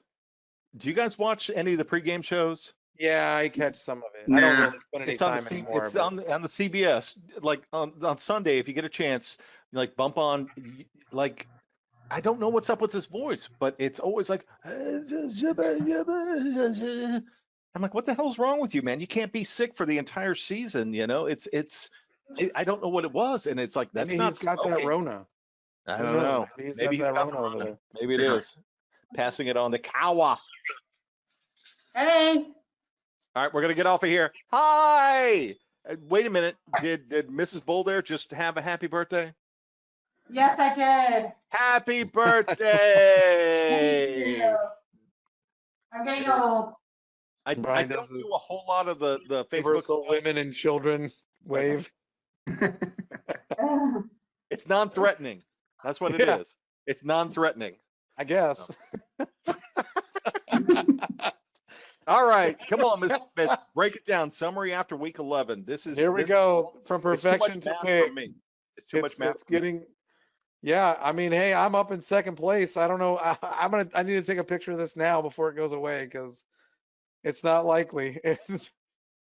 Do you guys watch any of the pregame shows?
Yeah, I catch some of it. I don't
Nah.
really spend any
It's on
time
the
anymore.
it's
but-
on the CBS. Like on Sunday, if you get a chance, like bump on. Like I don't know what's up with his voice, but it's always like. I'm like, what the hell's wrong with you, man? You can't be sick for the entire season. You know, I don't know what it was, and it's like that's
Maybe
not.
he's got that
smoking.
Rona.
I
Who
don't
knows?
know.
Maybe he's got that
got the
Rona over
Rona.
there.
Maybe it is. Passing it on to Kawa.
Hey,
All right, we're gonna get off of here. Hi. Wait a minute. Did Mrs. Bull there just have a happy birthday?
yes, I did.
Happy
Thank
birthday!
you. I'm getting old.
I
Brian
don't
does the
do a whole lot of the Facebook
Universal
stuff.
women and children wave.
It's non-threatening. That's what it
Yeah.
is. It's non-threatening.
I guess.
All right, come on, Miss Smith. Break it down. Summary after week 11. This is
Here we
this-
go. From
it's too much
perfection to
math for
pig.
me. It's too much math.
It's getting. Yeah, I mean, hey, I'm up in second place. I don't know. I need to take a picture of this now before it goes away because it's not likely.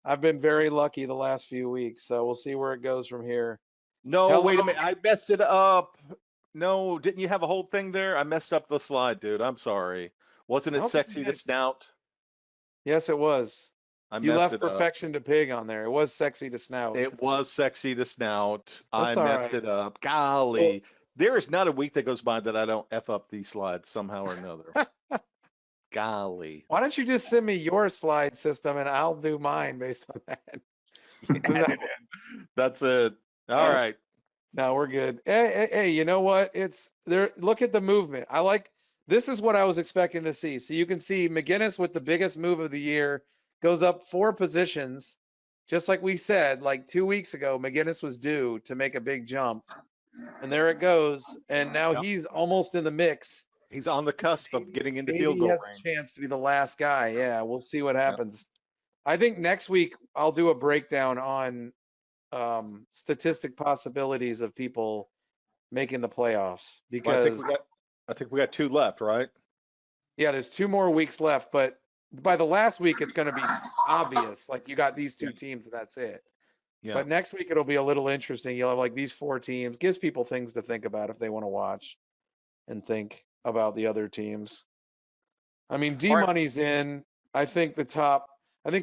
I've been very lucky the last few weeks, so we'll see where it goes from here.
No, wait a
Hello?
minute. I messed it up. No, didn't you have a whole thing there? I messed up the slide, dude. I'm sorry. Wasn't
I
it
don't think
sexy
you
to
did.
snout?
Yes, it was.
I
You
messed
left
it up.
perfection to pig on there. It was sexy to snout.
It was sexy to snout. I
That's all
messed
right.
it up. Golly. There is not a week that goes by that I don't F up these slides somehow or another. Golly.
Why don't you just send me your slide system and I'll do mine based on that?
That's it. All
Yeah.
right.
No, we're good. Hey, you know what? It's there. Look at the movement. This is what I was expecting to see. So you can see McGinnis with the biggest move of the year goes up 4 positions. Just like we said, like 2 weeks ago, McGinnis was due to make a big jump. And there it goes. And now
Yep.
he's almost in the mix.
He's on the cusp of getting into
Maybe
field
he
goal
has
range.
a chance to be the last guy. Yeah, we'll see what happens. I think next week I'll do a breakdown on statistic possibilities of people making the playoffs
Well,
because
I think we got 2 left, right?
yeah, there's 2 more weeks left, but by the last week it's going to be obvious. Like you got these 2 teams and that's it.
Yeah.
But next week it'll be a little interesting. You'll have like these 4 teams. Gives people things to think about if they want to watch and think about the other teams. I mean, D
All right.
Money's in. I think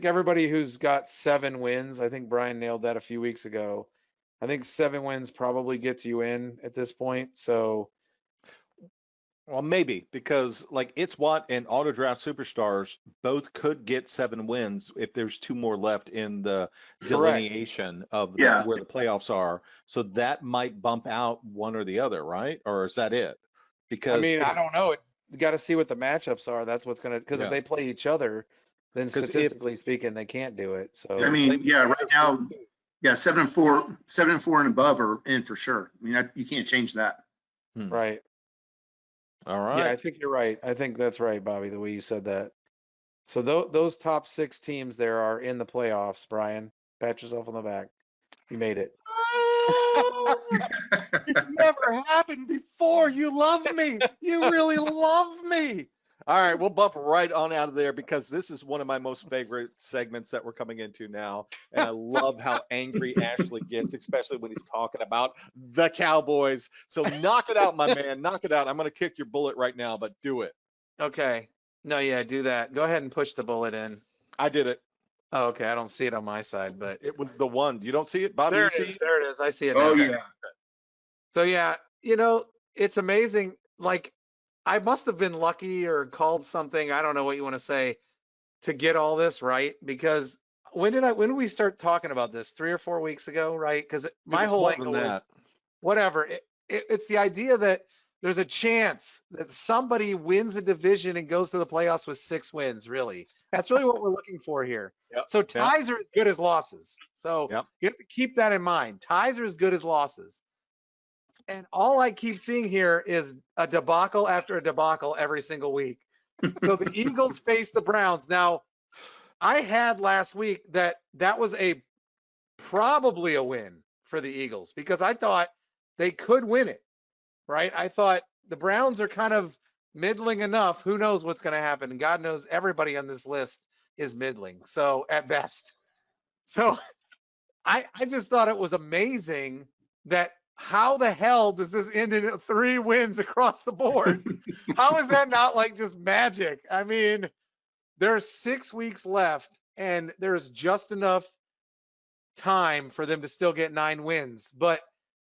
everybody who's got 7 wins, I think Brian nailed that a few weeks ago. I think 7 wins probably gets you in at this point. So
Well, maybe because like It's What and Auto Draft Superstars both could get 7 wins if there's 2 more left in the delineation of
Yeah.
where the playoffs are. So that might bump out one or the other, right? Or is that it? Because
I mean, I don't know. You got to see what the matchups are. That's what's going to, because
Yeah.
if they play each other, then
'Cause if-
statistically speaking, they can't do it. So
I mean, yeah, right now, yeah, 7-4 and above are in for sure. I mean, you can't change that.
right.
All right.
Yeah, I think you're right. I think that's right, Bobby, the way you said that. So those top 6 teams there are in the playoffs, Brian. Pat yourself on the back. You made it.
It's never happened before. You love me. You really love me. All right, we'll bump right on out of there because this is one of my most favorite segments that we're coming into now. And I love how angry Ashley gets, especially when he's talking about the Cowboys. So knock it out, my man. Knock it out. I'm going to kick your bullet right now, but do it.
Okay. No, yeah, do that. Go ahead and push the bullet in.
I did it.
Oh, okay. I don't see it on my side, but
It was the one. You don't see it, Bobby?
there
You
it
see
is.
it?
There it is. I see it
Oh,
now.
yeah.
So yeah, it's amazing. Like I must have been lucky or called something. I don't know what you want to say to get all this right because when did we start talking about this? 3 or 4 weeks ago, right? Because
It
my
was
whole
more than
angle was
that.
whatever. It's the idea that there's a chance that somebody wins a division and goes to the playoffs with 6 wins. Really, that's really what we're looking for here.
Yep.
So
Yep.
ties are as good as losses. So
Yep.
you have to keep that in mind. Ties are as good as losses. And all I keep seeing here is a debacle after a debacle every single week. So the Eagles face the Browns. Now, I had last week that was probably a win for the Eagles because I thought they could win it, right? I thought the Browns are kind of middling enough. Who knows what's going to happen? And God knows everybody on this list is middling. So at best. So I just thought it was amazing that how the hell does this end in 3 wins across the board? How is that not like just magic? I mean, there's 6 weeks left and there's just enough time for them to still get 9 wins. But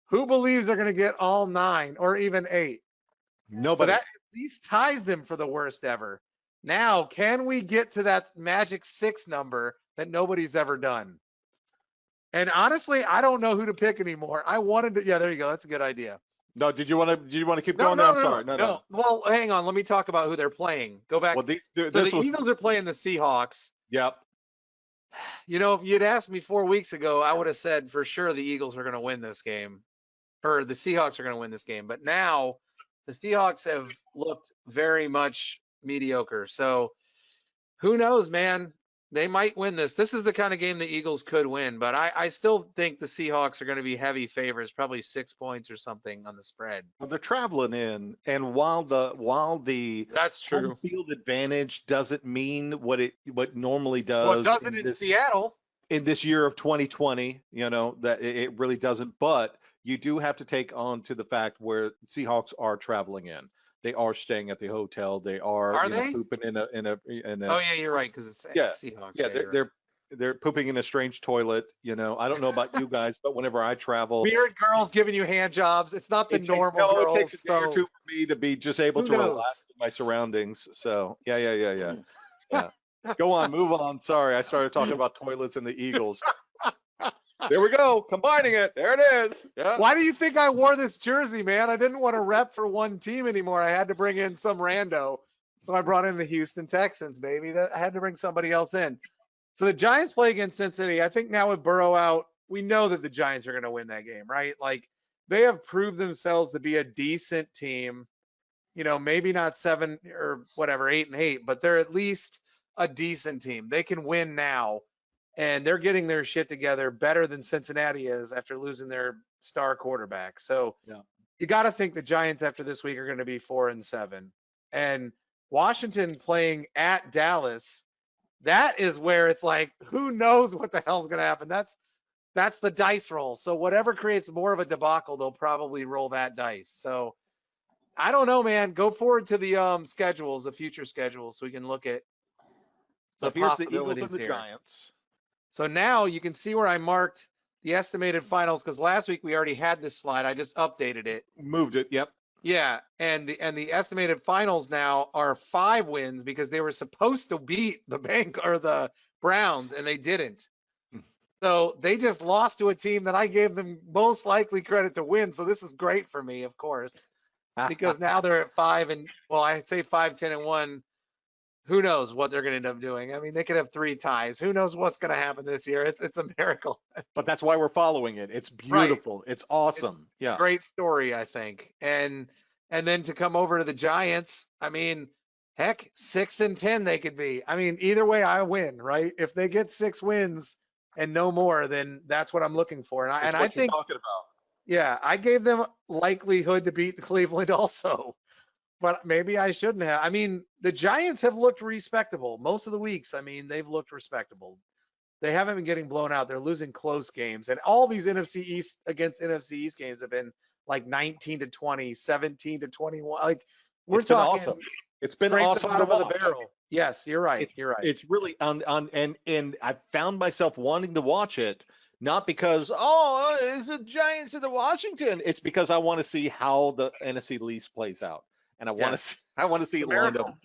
who believes they're going to get all 9 or even 8? So
Nobody.
that at least ties them for the worst ever. Now, can we get to that magic 6 number that nobody's ever done? And honestly, I don't know who to pick anymore. I wanted to. Yeah, there you go. That's a good idea.
No, did you want to keep
No,
going?
no,
I'm
no,
sorry.
no. Well, hang on. Let me talk about who they're playing. Go back.
Well,
So
this
the
was.
Eagles are playing the Seahawks.
Yep.
If you'd asked me 4 weeks ago, I would have said for sure the Eagles are going to win this game, or the Seahawks are going to win this game. But now the Seahawks have looked very much mediocre. So who knows, man? They might win this. This is the kind of game the Eagles could win, but I still think the Seahawks are going to be heavy favorites, probably 6 points or something on the spread.
Well, they're traveling in, and while the
That's
home field advantage doesn't mean what normally does
Well, it doesn't in Seattle.
in this year of 2020, that it really doesn't. But you do have to take on to the fact where Seahawks are traveling in. They are staying at the hotel. They are
they?
pooping in a
Oh yeah, you're right because it's
Yeah,
Seahawks.
yeah,
you're right.
they're pooping in a strange toilet. I don't know about you guys, but whenever I travel,
Weird girls giving you hand jobs. It's not the normal girls.
it takes a day or
so
two for me to be just able
who
to
knows?
relax in my surroundings. So yeah. Go on, move on. Sorry, I started talking about toilets and the Eagles. There we go, combining it. There it is. Yeah.
Why do you think I wore this jersey, man? I didn't want to rep for one team anymore. I had to bring in some rando. So I brought in the Houston Texans, baby. I had to bring somebody else in. So the Giants play against Cincinnati. I think now with Burrow out, we know that the Giants are going to win that game, right? Like they have proved themselves to be a decent team. Maybe not 7 or whatever, 8-8, but they're at least a decent team. They can win now. And they're getting their shit together better than Cincinnati is after losing their star quarterback. So
Yeah.
You got to think the Giants after this week are going to be 4-7. And Washington playing at Dallas, that is where it's like, who knows what the hell's going to happen? That's the dice roll. So whatever creates more of a debacle, they'll probably roll that dice. So I don't know, man. Go forward to the schedules, the future schedules, so we can look at
So
the
here's the Eagles
possibilities
and the
here.
Giants.
So now you can see where I marked the estimated finals because last week we already had this slide. I just updated it.
Moved it. Yep.
Yeah, and the estimated finals now are 5 wins because they were supposed to beat the the Browns and they didn't. So they just lost to a team that I gave them most likely credit to win. So this is great for me, of course, because now they're at 5 and I'd say 5-10-1. Who knows what they're going to end up doing? I mean, they could have 3 ties. Who knows what's going to happen this year? It's a miracle.
But that's why we're following it. It's beautiful. Right. It's awesome. Yeah.
Great story, I think. And then to come over to the Giants, I mean, heck, 6-10 they could be. I mean, either way I win, right? If they get 6 wins and no more, then that's what I'm looking for. And I think
talking about.
Yeah, I gave them likelihood to beat Cleveland also. But maybe I shouldn't have. I mean, the Giants have looked respectable most of the weeks. I mean, they've looked respectable. They haven't been getting blown out. They're losing close games. And all these NFC East against NFC East games have been like 19-20, 17-21. Like we're talking.
Awesome. It's been
awesome
to
bottom of
watch.
the barrel. Yes, you're right. You're right.
It's really and I found myself wanting to watch it, not because, oh, it's the Giants and the Washington. It's because I want to see how the NFC lease plays out, and I want
Yes.
to see it lined up.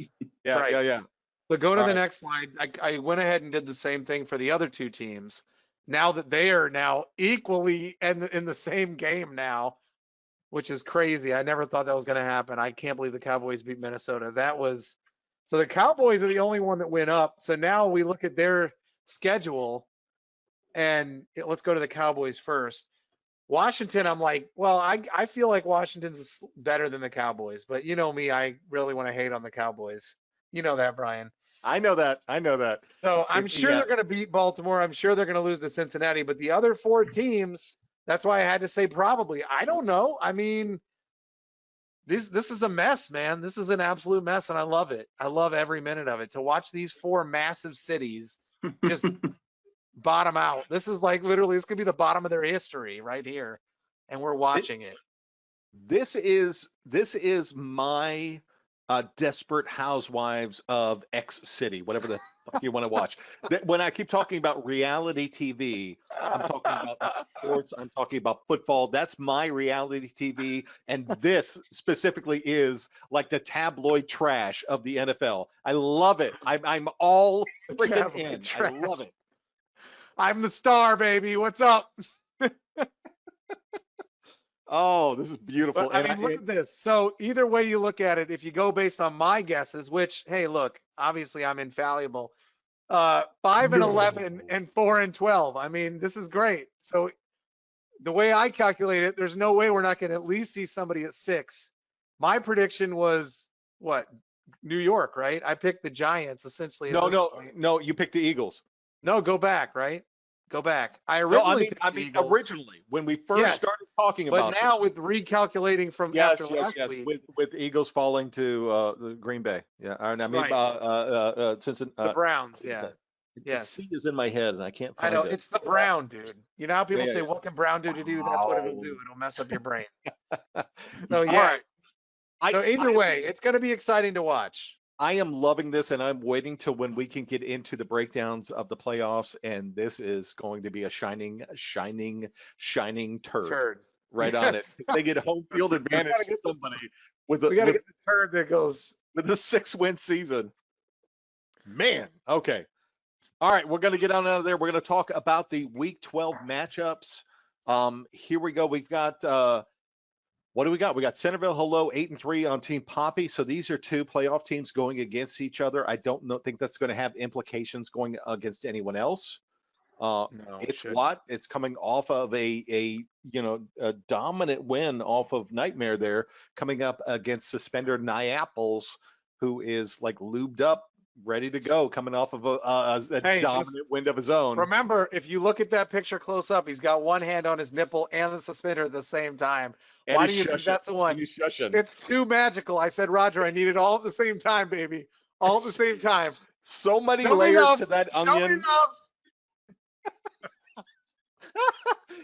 Yeah,
Right.
yeah.
So go to
All
the
right.
next slide. I went ahead and did the same thing for the other two teams. Now that they are now equally in the same game now, which is crazy. I never thought that was going to happen. I can't believe the Cowboys beat Minnesota. So the Cowboys are the only one that went up. So now we look at their schedule and let's go to the Cowboys first. Washington, I'm like, well, I feel like Washington's better than the Cowboys, but you know me, I really want to hate on the Cowboys. You know that, Brian.
I know that.
So I'm sure
Yeah.
they're going to beat Baltimore. I'm sure they're going to lose to Cincinnati, but the other four teams, that's why I had to say probably. I don't know. I mean, this is a mess, man. This is an absolute mess, and I love it. I love every minute of it. To watch these four massive cities just bottom out. This is like literally, this could be the bottom of their history right here, and we're watching it.
This is my Desperate Housewives of X City, whatever the fuck you want to watch. When I keep talking about reality TV, I'm talking about sports, I'm talking about football. That's my reality TV, and this specifically is like the tabloid trash of the NFL. I love it. I'm all freaking
Tabloid
in.
trash.
I love it.
I'm the star, baby. What's up?
Oh, this is beautiful.
But, I mean, look at this. So either way you look at it, if you go based on my guesses, which, hey, look, obviously I'm infallible. 5-11 and 4-12. I mean, this is great. So the way I calculate it, there's no way we're not going to at least see somebody at 6. My prediction was what? New York, right? I picked the Giants essentially. at this point.
No, you picked the Eagles.
No, go back, right? Go back. I
No,
originally picked
I
the
mean
Eagles,
originally when we first
Yes,
started talking
but
about
now with recalculating from
yes,
after
yes,
last
yes,
week,
with the Eagles falling to the Green Bay. Yeah, I mean
Right.
Cincinnati.
the Browns, yeah.
The
Yes.
C is in my head and I can't
I
find
know
it.
it's the Brown, dude. You know how people
Yeah,
say,
yeah.
"What can Brown do to do?" That's what it'll do.
Wow.
It'll mess up your brain. So
All
yeah.
right.
So either way, it's going to be exciting to watch.
I am loving this, and I'm waiting till when we can get into the breakdowns of the playoffs, and this is going to be a shining turd
Turd.
right on it.
Yes.
They get home field advantage
gotta
to
get the-
somebody with
We got to
with
get the turd that goes.
the 6-win season. Man, okay. All right, we're going to get on out of there. We're going to talk about the Week 12 matchups. Here we go. We've got what do we got? We got Centerville Hello 8-3 on Team Poppy. So these are two playoff teams going against each other. I don't think that's going to have implications going against anyone else.
No,
It's
shouldn't.
what it's coming off of a dominant win off of Nightmare there, coming up against Suspender Niapples, who is like lubed up, ready to go, coming off of a
Hey, just
dominant win of his own.
Remember, if you look at that picture close up, he's got one hand on his nipple and the suspender at the same time.
And
Why
he's
do you think
shushing.
that's the one?
And he's shushing.
It's too magical. I said, Roger, I need it all at the same time, baby. All at the same time.
So many
Show me
layers
love.
to that
Show me
onion.
love.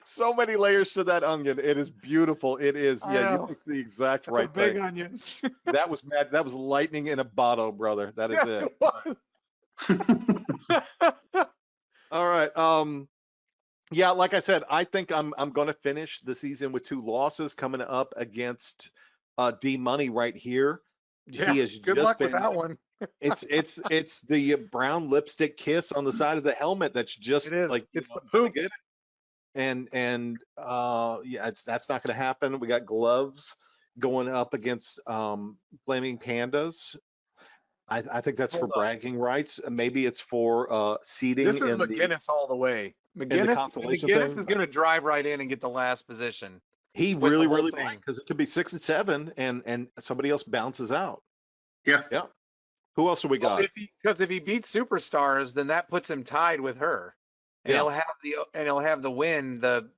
So many layers to that onion. It is beautiful. It is.
I
Yeah, you
know.
picked the exact
That's
right
a big
thing.
onion.
That was mad. That was lightning in a bottle, brother. That is
Yes,
it.
it was.
All right. Yeah, like I said, I think I'm going to finish the season with 2 losses coming up against D Money right here.
Yeah,
He has
good
just
luck
been,
with that one.
it's the brown lipstick kiss on the side of the helmet that's just
It is.
like
It's the
gonna
poop.
get it. And yeah, that's not going to happen. We got gloves going up against Flaming Pandas. I think that's for
Hold on.
bragging rights. Maybe it's for seeding
This is
in the
McGinnis all the way. McGinnis
consolation
is
thing?
going to drive right in and get the last position.
he
with the
really
whole
really
thing.
might, because it could be 6 and 7 and somebody else bounces out.
Yeah.
Yeah. Who else do we got?
Because if he beats Superstars, then that puts him tied with her, and
Yeah.
he'll have the win, the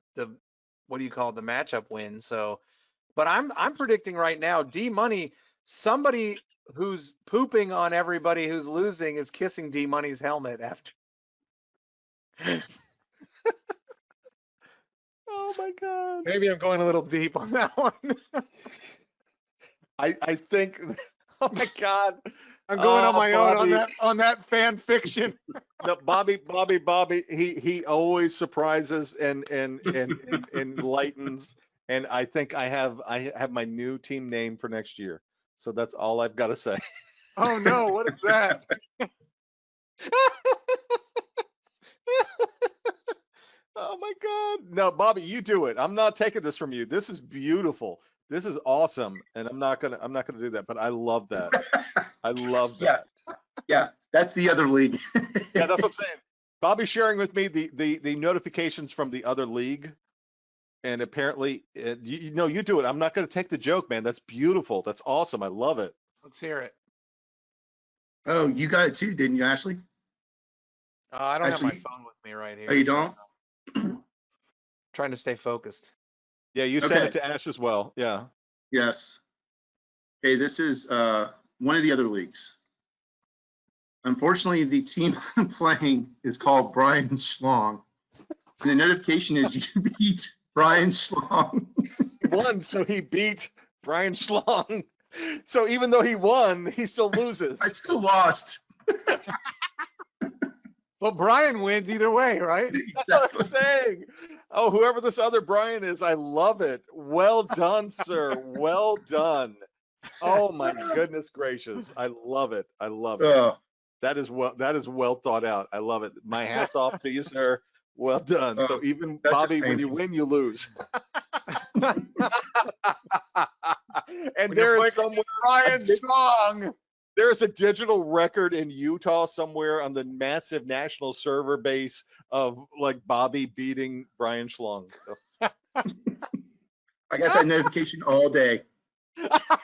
what do you call it, the matchup win. So, but I'm predicting right now, D Money, somebody who's pooping on everybody who's losing is kissing D Money's helmet after.
Oh my god.
Maybe I'm going a little deep on that one.
I think oh my god.
I'm going on
Oh,
my own
Bobby.
on that fan fiction.
No, Bobby, he always surprises and enlightens. And I think I have my new team name for next year. So that's all I've got to say.
Oh no, what is that?
Oh my God. No, Bobby, you do it. I'm not taking this from you. This is beautiful. This is awesome. And I'm not gonna do that, but I love that. I love
Yeah.
that.
Yeah, that's the other league.
Yeah, that's what I'm saying. Bobby's sharing with me the notifications from the other league. And apparently, you know, you do it. I'm not going to take the joke, man. That's beautiful. That's awesome. I love it.
Let's hear it.
Oh, you got it too, didn't you, Ashley?
I don't have my
Actually-
phone with me right here.
Oh, you
so
don't?
trying to stay focused.
Yeah, you sent
Okay.
it to Ash as well. Yeah.
Yes. Okay, this is one of the other leagues. Unfortunately, the team I'm playing is called Brian Schlong. And the notification is you beat Brian Schlong.
He won, so he beat Brian Schlong. So even though he won, he still loses.
I still lost.
Well, Brian wins either way, right?
That's what I'm saying. Oh, whoever this other Brian is, I love it. Well done, sir. Well done. Oh my goodness gracious. I love it. I love it.
Oh,
That is well thought out. I love it. My hat's off to you, sir. Well done. So
Oh,
even
that's just
Bobby, when you
painful.
win, you lose. And
When
there
you're
is
playing
somewhere
Brian Strong.
there's a digital record in Utah somewhere on the massive national server base of like Bobby beating Brian Schlong. So-
I got that notification all day. I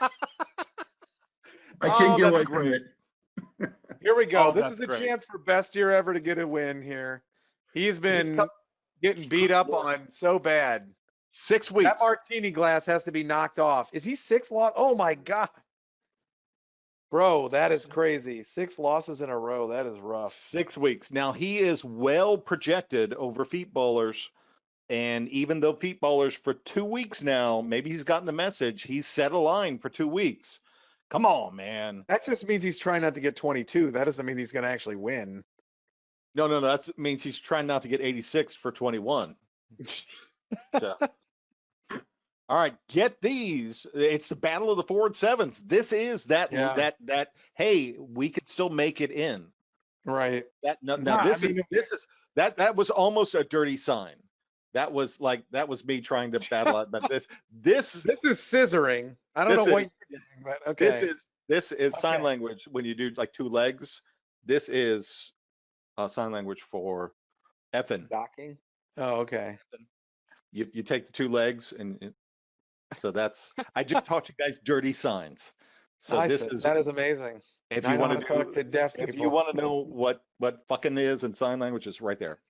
couldn't
Oh,
get
that's
away from
great.
it.
Here we go.
Oh,
This
that's
is the
great.
chance for best year ever to get a win here. He's been
come-
getting beat up on so bad.
6 weeks.
That martini glass has to be knocked off. Is he 6 loss? Oh my God. Bro, that is crazy. 6 losses in a row. That is rough.
6 weeks. Now he is well projected over Feet Bowlers. And even though Feet Bowlers for 2 weeks now, maybe he's gotten the message, he's set a line for 2 weeks. Come on, man.
That just means he's trying not to get 22. That doesn't mean he's going to actually win.
No, that means he's trying not to get 86 for 21. So. All right, get these. It's the battle of the forward sevens. This is that
Yeah.
that hey, we could still make it in.
Right.
That no,
Nah,
this
I mean,
is that was almost a dirty sign. That was me trying to battle out, but this
This is scissoring. I don't
This
know what
is-
you're doing, but okay.
this is sign
Okay.
language when you do like 2 legs. This is sign language for effing.
Docking. Oh, okay.
You take the 2 legs and so that's I just taught you guys dirty signs. So
I
this
see.
is
that is amazing.
if
I
you
know how
want
to
to
talk to deaf
if
people.
you want to know what fucking is in sign language, it's right there.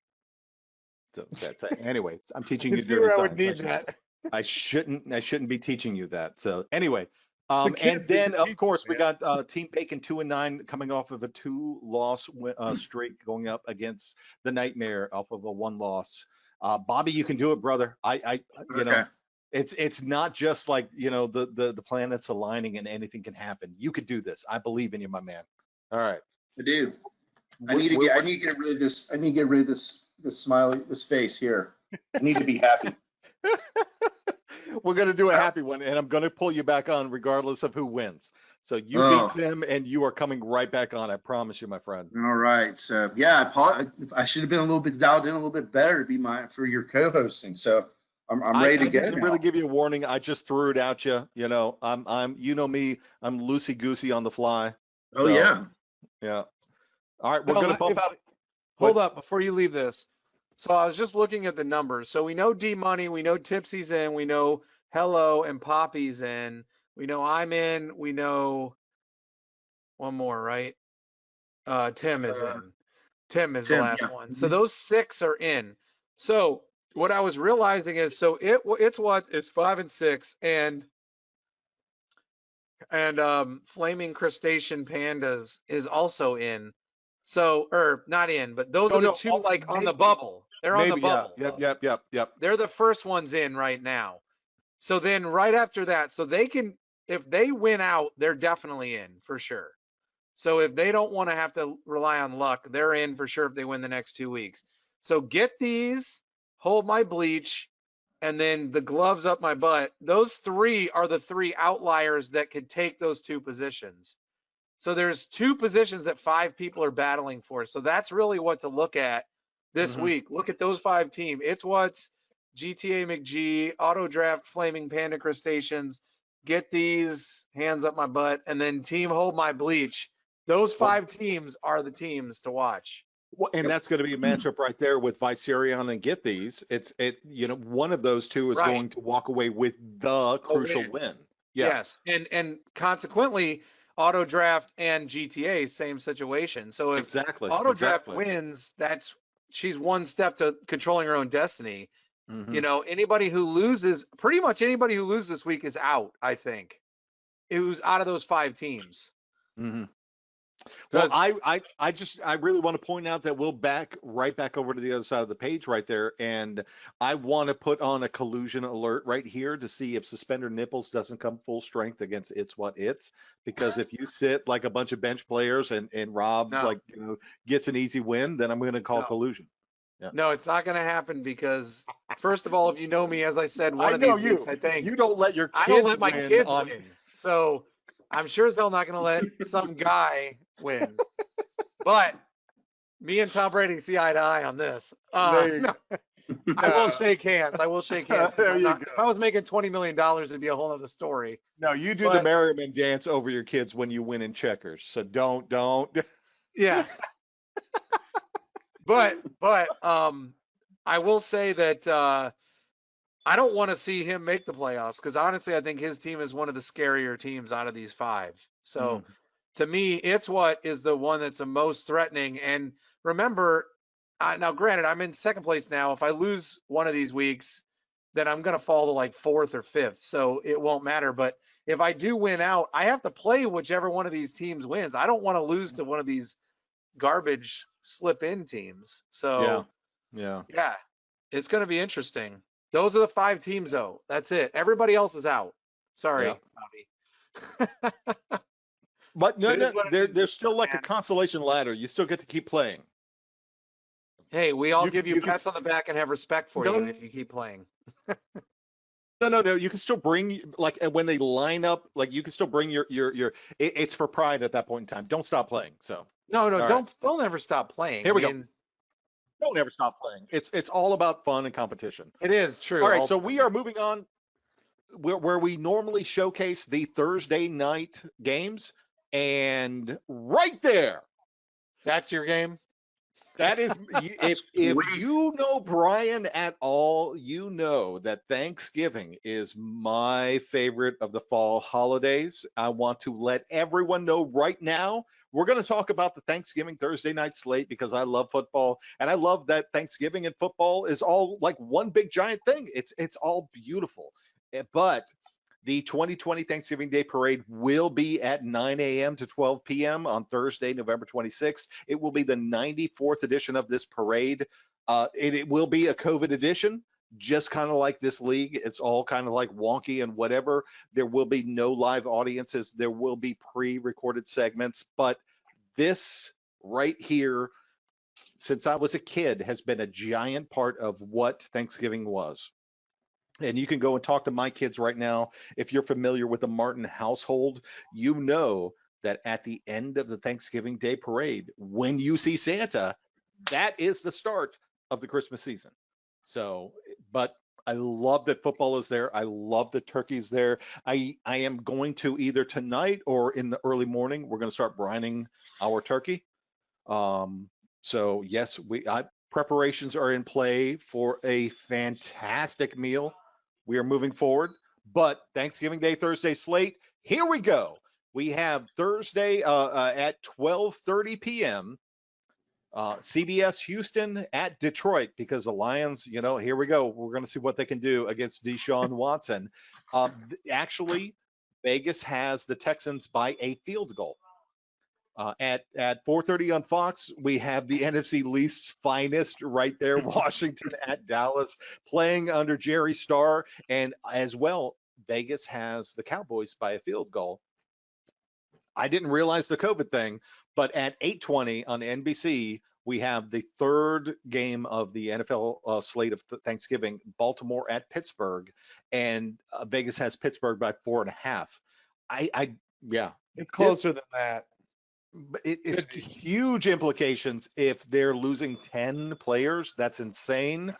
So that's it. Anyway, I'm teaching you
It's here
dirty
I would
signs.
need that.
I shouldn't be teaching you that. So anyway,
The
and
kids
then
need to
of
teach
course
you,
we got Team Bacon 2-9 coming off of a 2-loss streak going up against the Nightmare off of a 1 loss. Bobby, you can do it, brother. I you know,
Okay.
it's not just like, you know, the planets aligning and anything can happen. You could do this. I believe in you, my man. All right.
I do. I need to get rid of this. I need to get rid of this smiley, this face here. I need to be happy.
We're going to do a happy one, and I'm going to pull you back on regardless of who wins. So you
Oh.
beat them, and you are coming right back on. I promise you, my friend.
All right. So yeah, I should have been a little bit dialed in a little bit better to be for your co-hosting. So I'm ready to go
didn't
now.
really give you a warning. I just threw it at you. You know, you know me. I'm loosey goosey on the fly.
Oh
So,
yeah.
yeah. All right, we're
Well,
going to bump
if-
out.
Hold up before you leave this. So I was just looking at the numbers. So we know D Money, we know Tipsy's in, we know Hello and Poppy's in, we know I'm in, we know one more, right? Tim is in. Tim is the
Tim,
last
yeah.
one. So
Mhm.
those 6 are in. So what I was realizing is, so it's 5 and 6, and Flaming Crustacean Pandas is also in. So, or not in, but those
No,
are the
no,
2
oh,
like on the
maybe-
bubble. They're on the
Maybe, yeah.
bubble.
Yep.
They're the first ones in right now. So then right after that, so they can, if they win out, they're definitely in for sure. So if they don't want to have to rely on luck, they're in for sure if they win the next 2 weeks. So get these, hold my bleach, and then the gloves up my butt. Those three are the three outliers that could take those two positions. So there's two positions that 5 people are battling for. So that's really what to look at this week. Look at those 5 teams. It's what's GTA McGee, Auto Draft, Flaming Panda Crustaceans, Get These, Hands Up My Butt, and then Team Hold My Bleach. Those 5 teams are the teams to watch.
Well, and that's going to be a matchup right there with Viserion and Get These. One of those two is
Right.
going to walk away with the crucial win. Yeah.
Yes. And consequently, Auto Draft and GTA, same situation. So if
Exactly.
Auto Draft
exactly.
wins, she's one step to controlling her own destiny.
Mhm.
You know, pretty much anybody who loses this week is out, I think. Who's out of those 5 teams.
Mhm. Well,
'Cause-
I really want to point out that we'll right back over to the other side of the page right there, and I want to put on a collusion alert right here to see if Suspender Nipples doesn't come full strength against It's What It's, because if you sit like a bunch of bench players and Rob
No.
gets an easy win, then I'm going to call
No.
collusion.
No, it's not going to happen because, first of all, if you know me, as I said, one
I
of
know
these
you.
weeks, I think
You don't let your kids
I don't let my
win
kids
on-
win. So I'm sure as hell not going to let some guy win. But me and Tom Brady see eye to eye on this.
There you
No, I will shake hands. I will shake hands.
There you
If I was making $20 million, it'd be a whole other story.
No, you do
But-
the Merriman dance over your kids when you win in checkers. So don't.
Yeah. but I will say that I don't want to see him make the playoffs because honestly, I think his team is one of the scarier teams out of these 5. So to me, It's What is the one that's the most threatening. And remember, now granted, I'm in second place now. If I lose one of these weeks, then I'm going to fall to like 4th or 5th. So it won't matter. But if I do win out, I have to play whichever one of these teams wins. I don't want to lose to one of these garbage slip in teams. So
Yeah.
yeah, it's going to be interesting. Those are the 5 teams though. That's it. Everybody else is out. Sorry,
Yeah.
Bobby.
But no,
It is what it is,
there's still like a
man.
consolation ladder. You still get to keep playing.
Hey, we all
You
give
can-
you
you can-
pats on the back and have respect for
No.
you if you keep playing.
No. You can still bring and when they line up, like you can still bring your. It's for pride at that point in time. Don't stop playing. So
No,
All right.
don't ever stop playing.
Here we go.
go.
don't ever stop playing. It's all about fun and competition.
It is true.
All right, so we are moving on where we normally showcase the Thursday night games, and right there.
That's your game.
That is, if
Sweet.
you know Brian at all, you know that Thanksgiving is my favorite of the fall holidays. I want to let everyone know right now, we're going to talk about the Thanksgiving Thursday night slate because I love football, and I love that Thanksgiving and football is all like one big giant thing. It's all beautiful. But the 2020 Thanksgiving Day Parade will be at 9 a.m. to 12 p.m. on Thursday, November 26th. It will be the 94th edition of this parade. It will be a COVID edition, just kind of like this league. It's all kind of like wonky and whatever. There will be no live audiences. There will be pre-recorded segments. But this right here, since I was a kid, has been a giant part of what Thanksgiving was. And you can go and talk to my kids right now. If you're familiar with the Martin household, you know that at the end of the Thanksgiving Day Parade, when you see Santa, that is the start of the Christmas season. So, but I love that football is there. I love that turkey's there. I am going to either tonight or in the early morning, we're going to start brining our turkey. So yes, preparations are in play for a fantastic meal. We are moving forward, but Thanksgiving Day, Thursday slate, here we go. We have Thursday at 12:30 p.m. CBS Houston at Detroit, because the Lions, here we go. We're going to see what they can do against Deshaun Watson. Actually, Vegas has the Texans by a field goal. At 4:30 on Fox, we have the NFC least finest right there, Washington at Dallas, playing under Jerry Starr. And as well, Vegas has the Cowboys by a field goal. I didn't realize the COVID thing, but at 8:20 on NBC, we have the third game of the NFL slate of Thanksgiving, Baltimore at Pittsburgh, and Vegas has Pittsburgh by 4.5. Yeah,
It's closer than that.
but it's
Could be.
huge implications if they're losing 10 players. That's insane.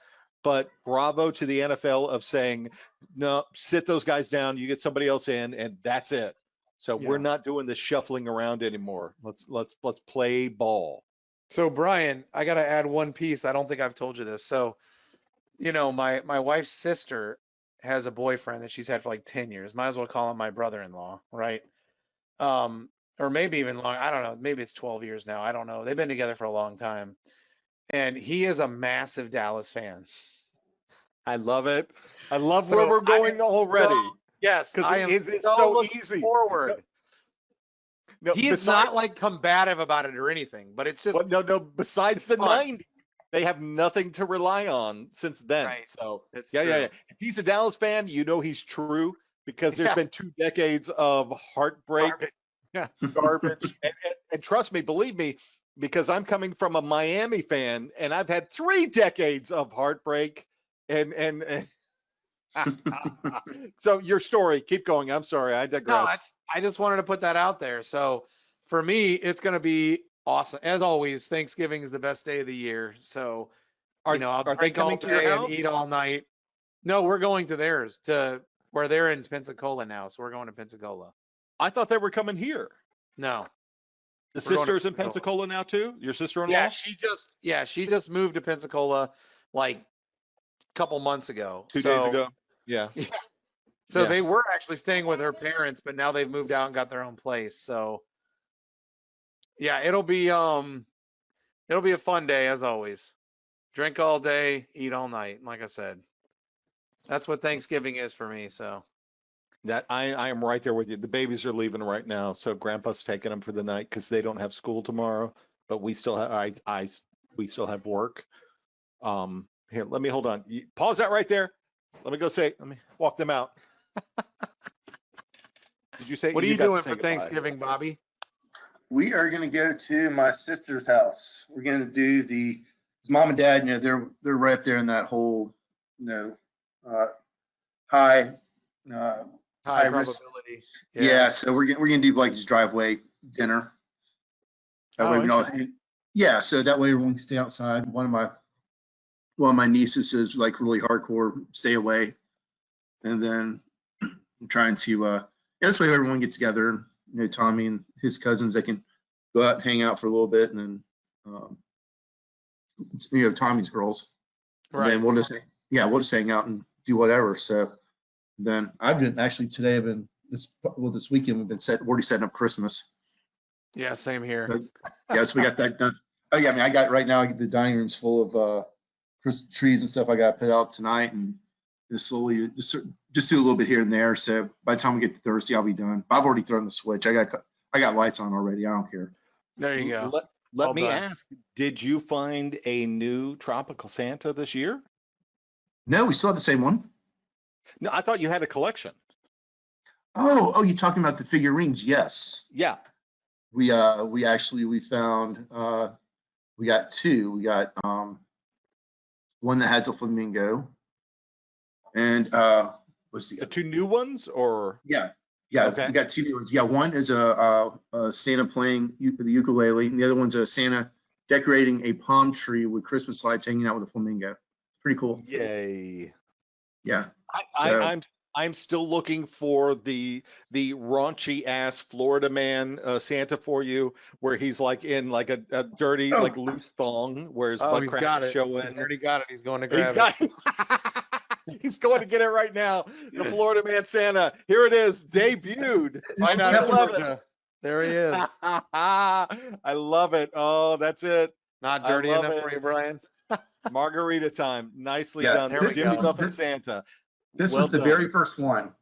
But bravo to the NFL of saying, no, sit those guys down. You get somebody else in, and that's it. So we're
Yeah.
not doing this shuffling around anymore. Let's play ball.
So Brian, I got to add one piece. I don't think I've told you this. So, my wife's sister has a boyfriend that she's had for like 10 years. Might as well call him my brother-in-law, right? Or maybe even long. I don't know. Maybe it's 12 years now. I don't know. They've been together for a long time. And he is a massive Dallas fan.
I love it. I love
So
where we're
I
going already.
Yes,
Because
I am
it's
so
so
looking
easy.
forward.
No,
He is not like combative about it or anything, but it's just
no. Besides the
fun.
90s, they have nothing to rely on since then.
Right.
So
It's
yeah.
true.
If he's a Dallas fan, he's true because there's
Yeah.
been 2 decades of heartbreak, garbage, and trust me, believe me, because I'm coming from a Miami fan, and I've had 3 decades of heartbreak, and so your story, keep going. I'm sorry, I
No,
digress.
I just wanted to put that out there. So for me, it's going to be awesome. As always, Thanksgiving is the best day of the year. So, I'll
are they
drink all
coming to your
day and
house?
eat all night. No, we're going to theirs to where they're in Pensacola now. So we're going to Pensacola.
I thought they were coming here.
No.
The
We're going to
sister's in
Pensacola.
Pensacola now too. Your sister-in-law?
Yeah, she just moved to Pensacola like a couple months ago.
2 days ago. Yeah.
So
Yeah.
they were actually staying with her parents, but now they've moved out and got their own place. So yeah, it'll be a fun day as always. Drink all day, eat all night. Like I said, that's what Thanksgiving is for me. So
That I am right there with you. The babies are leaving right now, so Grandpa's taking them for the night because they don't have school tomorrow. But we still have we still have work. Here, let me hold on. Pause that right there. Let me walk them out. Did you say
what are you
got to
doing
say
for
goodbye?
Thanksgiving, Bobby?
We are gonna go to my sister's house. We're gonna do his mom and dad, they're right up there in that whole, high,
High
High risk.
probability.
yeah. So we're gonna do like his driveway dinner. That
Oh,
way we know,
interesting.
yeah. So that way everyone can stay outside. One of my nieces is like really hardcore, stay away. And then I'm trying to, this way everyone gets together. Tommy and his cousins, they can go out and hang out for a little bit, and then, Tommy's girls. And
Right.
then we'll just hang out and do whatever. So then I've been actually today, this weekend we've been already setting up Christmas.
Yeah, same here.
Yes, we got that done. Oh yeah, I mean, I got right now, the dining room's full of Christmas trees and stuff I got to put out tonight, and just slowly just do a little bit here and there. So by the time we get to Thursday, I'll be done. I've already thrown the switch. I got lights on already. I don't care.
There you go.
Let
Well
me
done.
ask, did you find a new tropical Santa this year?
No, we still have the same one.
No, I thought you had a collection.
Oh, you're talking about the figurines? Yes.
Yeah.
We found we got 2. We got one that has a flamingo, and what's the
The
other?
2 new ones, or
Yeah,
Okay.
we got 2 new ones. Yeah, one is a Santa playing the ukulele, and the other one's a Santa decorating a palm tree with Christmas lights hanging out with a flamingo. Pretty cool.
yay?
Yeah.
I,
So-
I'm still looking for the raunchy ass Florida man Santa for you, where he's like in like a dirty
Oh.
like loose thong, where his
Oh,
butt
he's
crack
got
is
it.
showing.
He's already got it. He's going to
He's
grab it.
got. He's going to get it right now. The Florida man Santa. Here it is, debuted.
Why not
I love
Georgia? There he is.
I love it. Oh, that's it.
Not
I
dirty
love
enough
it.
for you, Brian.
Margarita time. Nicely
Yeah,
done.
there we
Jim
go.
stuffing Santa.
This
Well
was the
done.
very first one.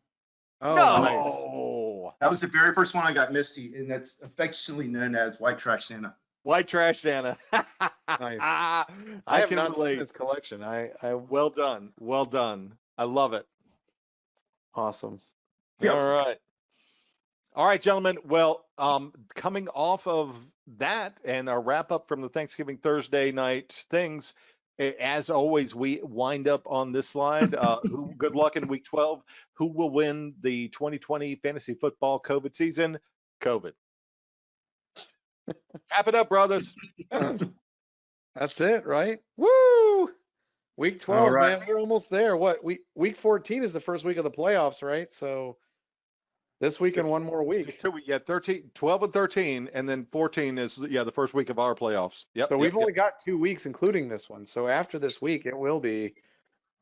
Oh,
No.
nice.
That was the very first one I got, Misty, and that's affectionately known as White Trash Santa.
White trash Santa.
Nice.
I
I have
can
not seen
relate.
this collection. I
Well done. Well done. I love it.
awesome.
Yeah.
All right. All right, gentlemen. Well, coming off of that and our wrap up from the Thanksgiving Thursday night things, as always, we wind up on this slide. Good luck in week 12. Who will win the 2020 fantasy football COVID season? COVID. Wrap it up, brothers.
That's it, right? Woo! Week 12,
right.
man. We're almost there. Week 14 is the first week of the playoffs, right? So this week and one more week.
Just 2 weeks. Yeah, 13, 12 and 13, and then 14 is the first week of our playoffs. Yep.
So
yep,
we've
yep.
only got 2 weeks, including this one. So after this week, it will be.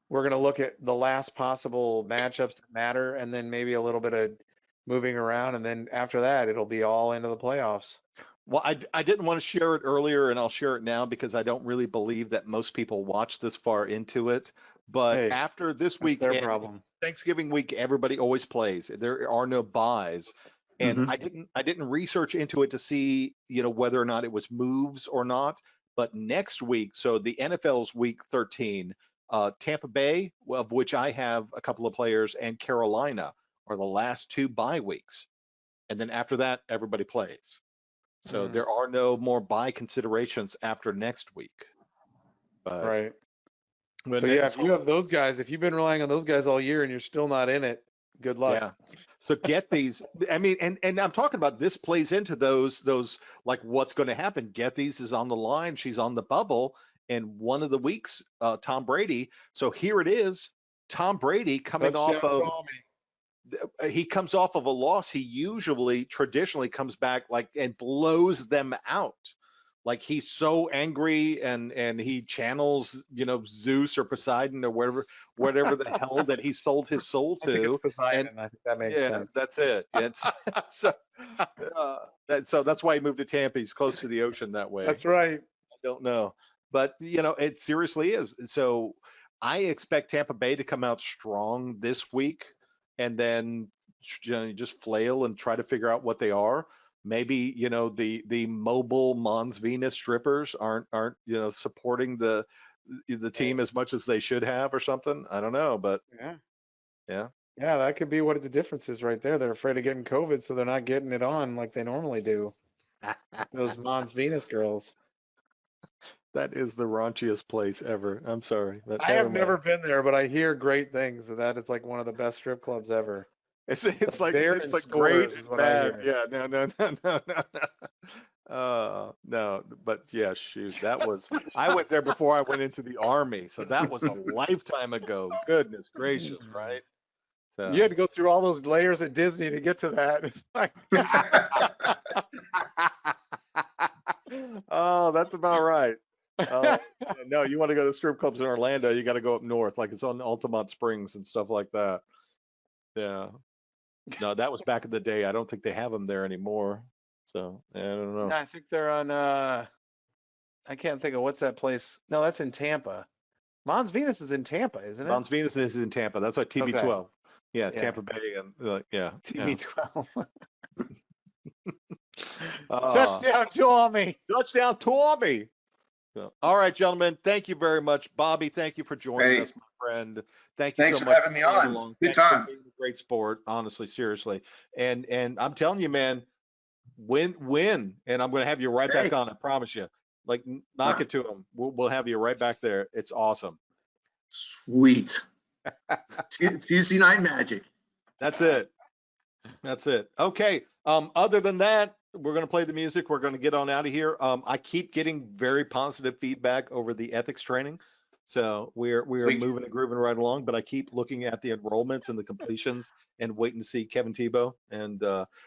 We're going to look at the last possible matchups that matter, and then maybe a little bit of moving around, and then after that, it'll be all into the playoffs.
Well, I didn't want to share it earlier, and I'll share it now because I don't really believe that most people watch this far into it. But
Hey,
after this
That's
week,
their
and
problem.
Thanksgiving week, everybody always plays. There are no buys, and
Mhm.
I didn't research into it to see whether or not it was moves or not. But next week, so the NFL's week 13, Tampa Bay, of which I have a couple of players, and Carolina are the last 2 bye weeks, and then after that, everybody plays. So
Mm.
there are no more buy considerations after next week. But
Right.
when
So yeah, if you have those guys, if you've been relying on those guys all year and you're still not in it, good luck.
yeah. So get these. I mean, and I'm talking about this plays into those like what's going to happen. Get these is on the line. She's on the bubble, and one of the weeks, Tom Brady. So here it is. Tom Brady coming
Touchdown,
off of
Tommy.
he comes off of a loss. He usually traditionally comes back like and blows them out. Like he's so angry and he channels, Zeus or Poseidon or whatever the hell that he sold his soul
I think it's
to. And
Poseidon. I think that makes
yeah,
sense.
that's it. It's so so that's why he moved to Tampa. He's close to the ocean that way.
That's right.
I don't know. But it seriously is. So I expect Tampa Bay to come out strong this week and then just flail and try to figure out what they are. Maybe, the mobile Mons Venus strippers aren't supporting the team as much as they should have or something. I don't know, but
Yeah.
yeah.
Yeah, that could be what the difference is right there. They're afraid of getting COVID, so they're not getting it on like they normally do. Those Mons Venus girls.
That is the raunchiest place ever. I'm sorry. But
I
never
have
mind.
never been there, but I hear great things. That it's like one of the best strip clubs ever.
It's like
there
it's
in
like great
stores is
and
what I
bad.
hear.
Yeah, no. No, but yeah, shoot, that was I went there before I went into the army, so that was a lifetime ago. Goodness gracious, right? So
You had to go through all those layers at Disney to get to that. It's like,
oh, that's about right. Yeah, no, you want to go to the strip clubs in Orlando, you got to go up north, like it's on Altamont Springs and stuff like that. Yeah. No, that was back in the day. I don't think they have them there anymore. So I don't know.
yeah, I think they're on. I can't think of what's that place. No, that's in Tampa. Mons Venus is in Tampa, isn't it?
Mons Venus is in Tampa. That's like TB12.
Okay.
Yeah,
Yeah.
Tampa Bay and yeah.
TB12.
Uh,
Touchdown, Tommy.
touchdown, Tommy. So, all right, gentlemen. Thank you very much, Bobby. Thank you for joining
Hey.
us, my friend. Thank you
Thanks
so
for
much
having me
playing
on.
along.
Good
Thanks for
time.
being a great sport. Honestly, seriously, and I'm telling you, man, win, and I'm going to have you right back
Hey.
on. I promise you. Like, knock it to them. We'll have you right back there. It's awesome.
Sweet. Tuesday night magic.
That's it. That's it. Okay. Other than that, we're going to play the music. We're going to get on out of here. I keep getting very positive feedback over the ethics training. So we're
Sweet.
moving and grooving right along, but I keep looking at the enrollments and the completions and waiting to see Kevin Tebow. And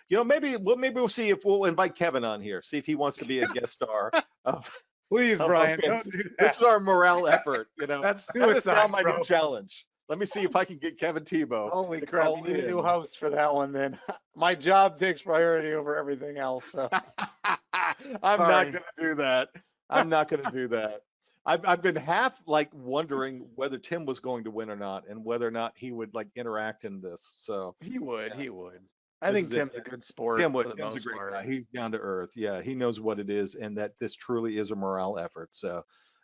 maybe we'll see if we'll invite Kevin on here, see if he wants to be a guest star.
Please,
Oh,
Brian,
okay.
don't do that.
This is our morale effort.
That's
That is now
suicide,
my
bro.
new challenge. Let me see if I can get Kevin Tebow.
Holy
to
crap,
call
you need a new
in.
host for that one then. My job takes priority over everything else. So
I'm not
Sorry.
going to do that. I'm not going to do that. I've been half like wondering whether Tim was going to win or not, and whether or not he would like interact in this. So
he would.
Yeah.
He would. I
This
think
is it.
Tim's a good sport
Tim
for
would.
the
Tim's a
most
great
part.
guy. He's down to earth. Yeah, he knows what it is, and that this truly is a morale effort. So,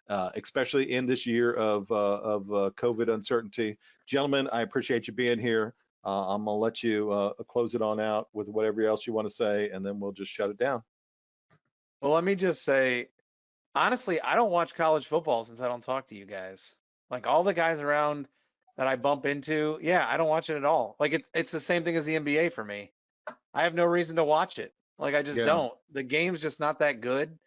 especially in this year of COVID uncertainty, gentlemen, I appreciate you being here. I'm gonna let you close it on out with whatever else you want to say, and then we'll just shut it down.
Well, let me just say, honestly, I don't watch college football since I don't talk to you guys. Like all the guys around that I bump into, yeah, I don't watch it at all. Like it's the same thing as the NBA for me. I have no reason to watch it. Like I just
Yeah.
don't. The game's just not that good.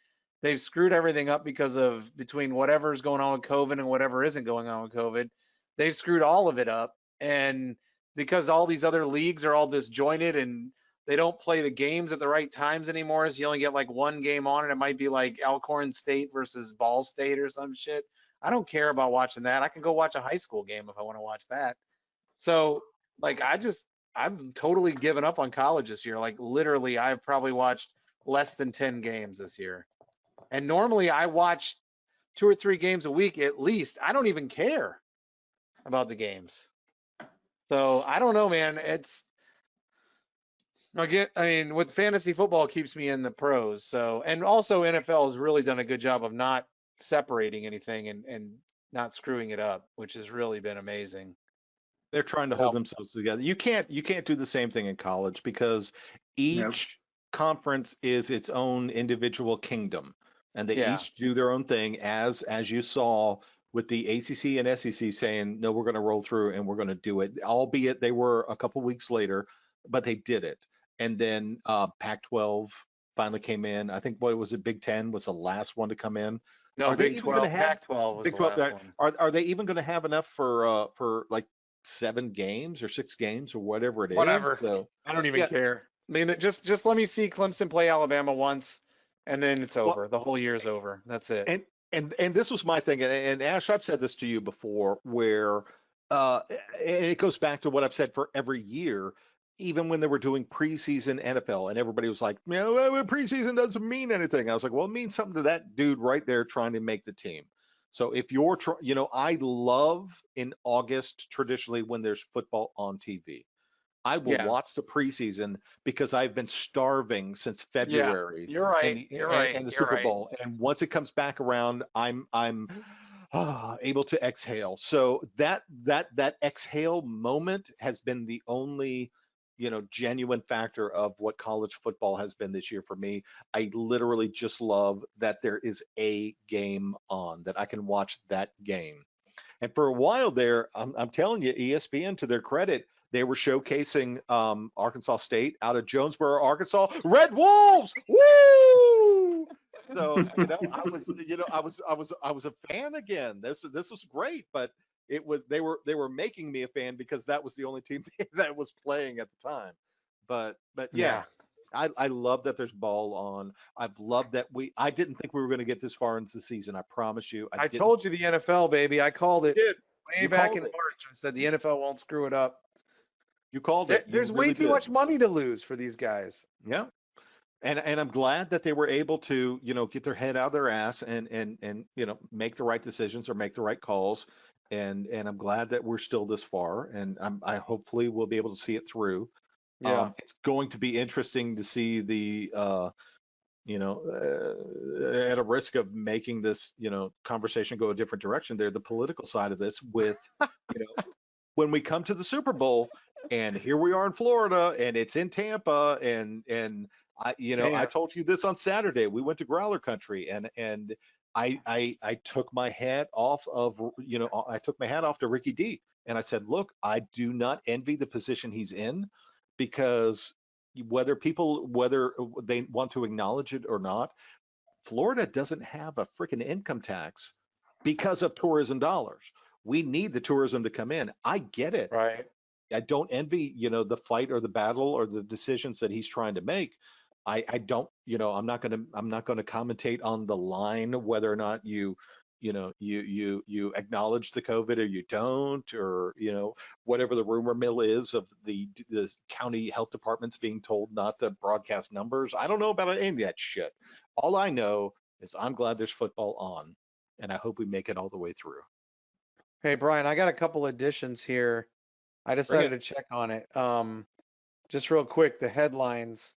They've screwed everything up because of between whatever's going on with COVID and whatever isn't going on with COVID. They've screwed all of it up. And because all these other leagues are all disjointed and they don't play the games at the right times anymore, so you only get like one game on and it might be like Alcorn State versus Ball State or some shit. I don't care about watching that. I can go watch a high school game if I want to watch that. So like I'm totally given up on college this year. Like literally I've probably watched less than 10 games this year. And normally I watch 2 or 3 games a week at least. I don't even care about the games. So I don't know, man. It's again, I mean, with fantasy football keeps me in the pros. So, and also NFL has really done a good job of not separating anything and not screwing it up, which has really been amazing.
They're trying to hold themselves together. You can't do the same thing in college because
Nope.
each conference is its own individual kingdom, and they
Yeah.
each do their own thing. As you saw with the ACC and SEC saying, no, we're going to roll through and we're going to do it, albeit they were a couple weeks later, but they did it. And then Pac-12 finally came in. I think what was it? Big Ten was the last one to come in.
No,
Are they
Big
even
12,
gonna have-
Pac-12 was
Big
the
12,
last one.
are they even going to have enough for like 7 games or 6 games or whatever it is?
Whatever.
So
I don't even
yeah.
care. I mean, just let me see Clemson play Alabama once, and then it's
Well,
over. The whole year's over. That's it.
and this was my thing, and Ash, I've said this to you before, where and it goes back to what I've said for every year, even when they were doing preseason NFL, and everybody was like, preseason doesn't mean anything. I was like, well, it means something to that dude right there trying to make the team. So if you're, I love in August traditionally when there's football on TV. I will
Yeah.
watch the preseason because I've been starving since February.
You're right.
And,
You're right.
and the
You're
Super
right.
Bowl. And once it comes back around, I'm able to exhale. So that exhale moment has been the only, genuine factor of what college football has been this year for me. I literally just love that there is a game on, that I can watch that game. And for a while there, I'm telling you, ESPN, to their credit, they were showcasing Arkansas State out of Jonesboro, Arkansas. Red Wolves! Woo! So I was a fan again. This was great, but they were making me a fan because that was the only team that was playing at the time. But yeah. I love that there's ball on. I've loved that I didn't think we were going to get this far into the season. I promise you.
I told you the NFL, baby. I called it way
You
back
called
in
it.
March. I said the NFL won't screw it up.
You called it.
There's
You
way
really
too
did.
much money to lose for these guys.
Yeah. And I'm glad that they were able to, get their head out of their ass and make the right decisions or make the right calls. And I'm glad that we're still this far. And I hopefully will be able to see it through.
Yeah.
It's going to be interesting to see the at a risk of making this, conversation go a different direction there, the political side of this with, when we come to the Super Bowl and here we are in Florida and it's in Tampa and I told you this on Saturday. We went to Growler Country and I took my hat off to Ricky D and I said, look, I do not envy the position he's in, because whether they want to acknowledge it or not, Florida doesn't have a freaking income tax because of tourism dollars. We need the tourism to come in. I get it.
Right.
I don't envy, the fight or the battle or the decisions that he's trying to make. I don't, I'm not going to commentate on the line whether or not you acknowledge the COVID or you don't, or whatever the rumor mill is of the county health departments being told not to broadcast numbers. I don't know about any of that shit. All I know is I'm glad there's football on, and I hope we make it all the way through.
Hey, Brian, I got a couple additions here. I decided to check on it. Just real quick, the headlines.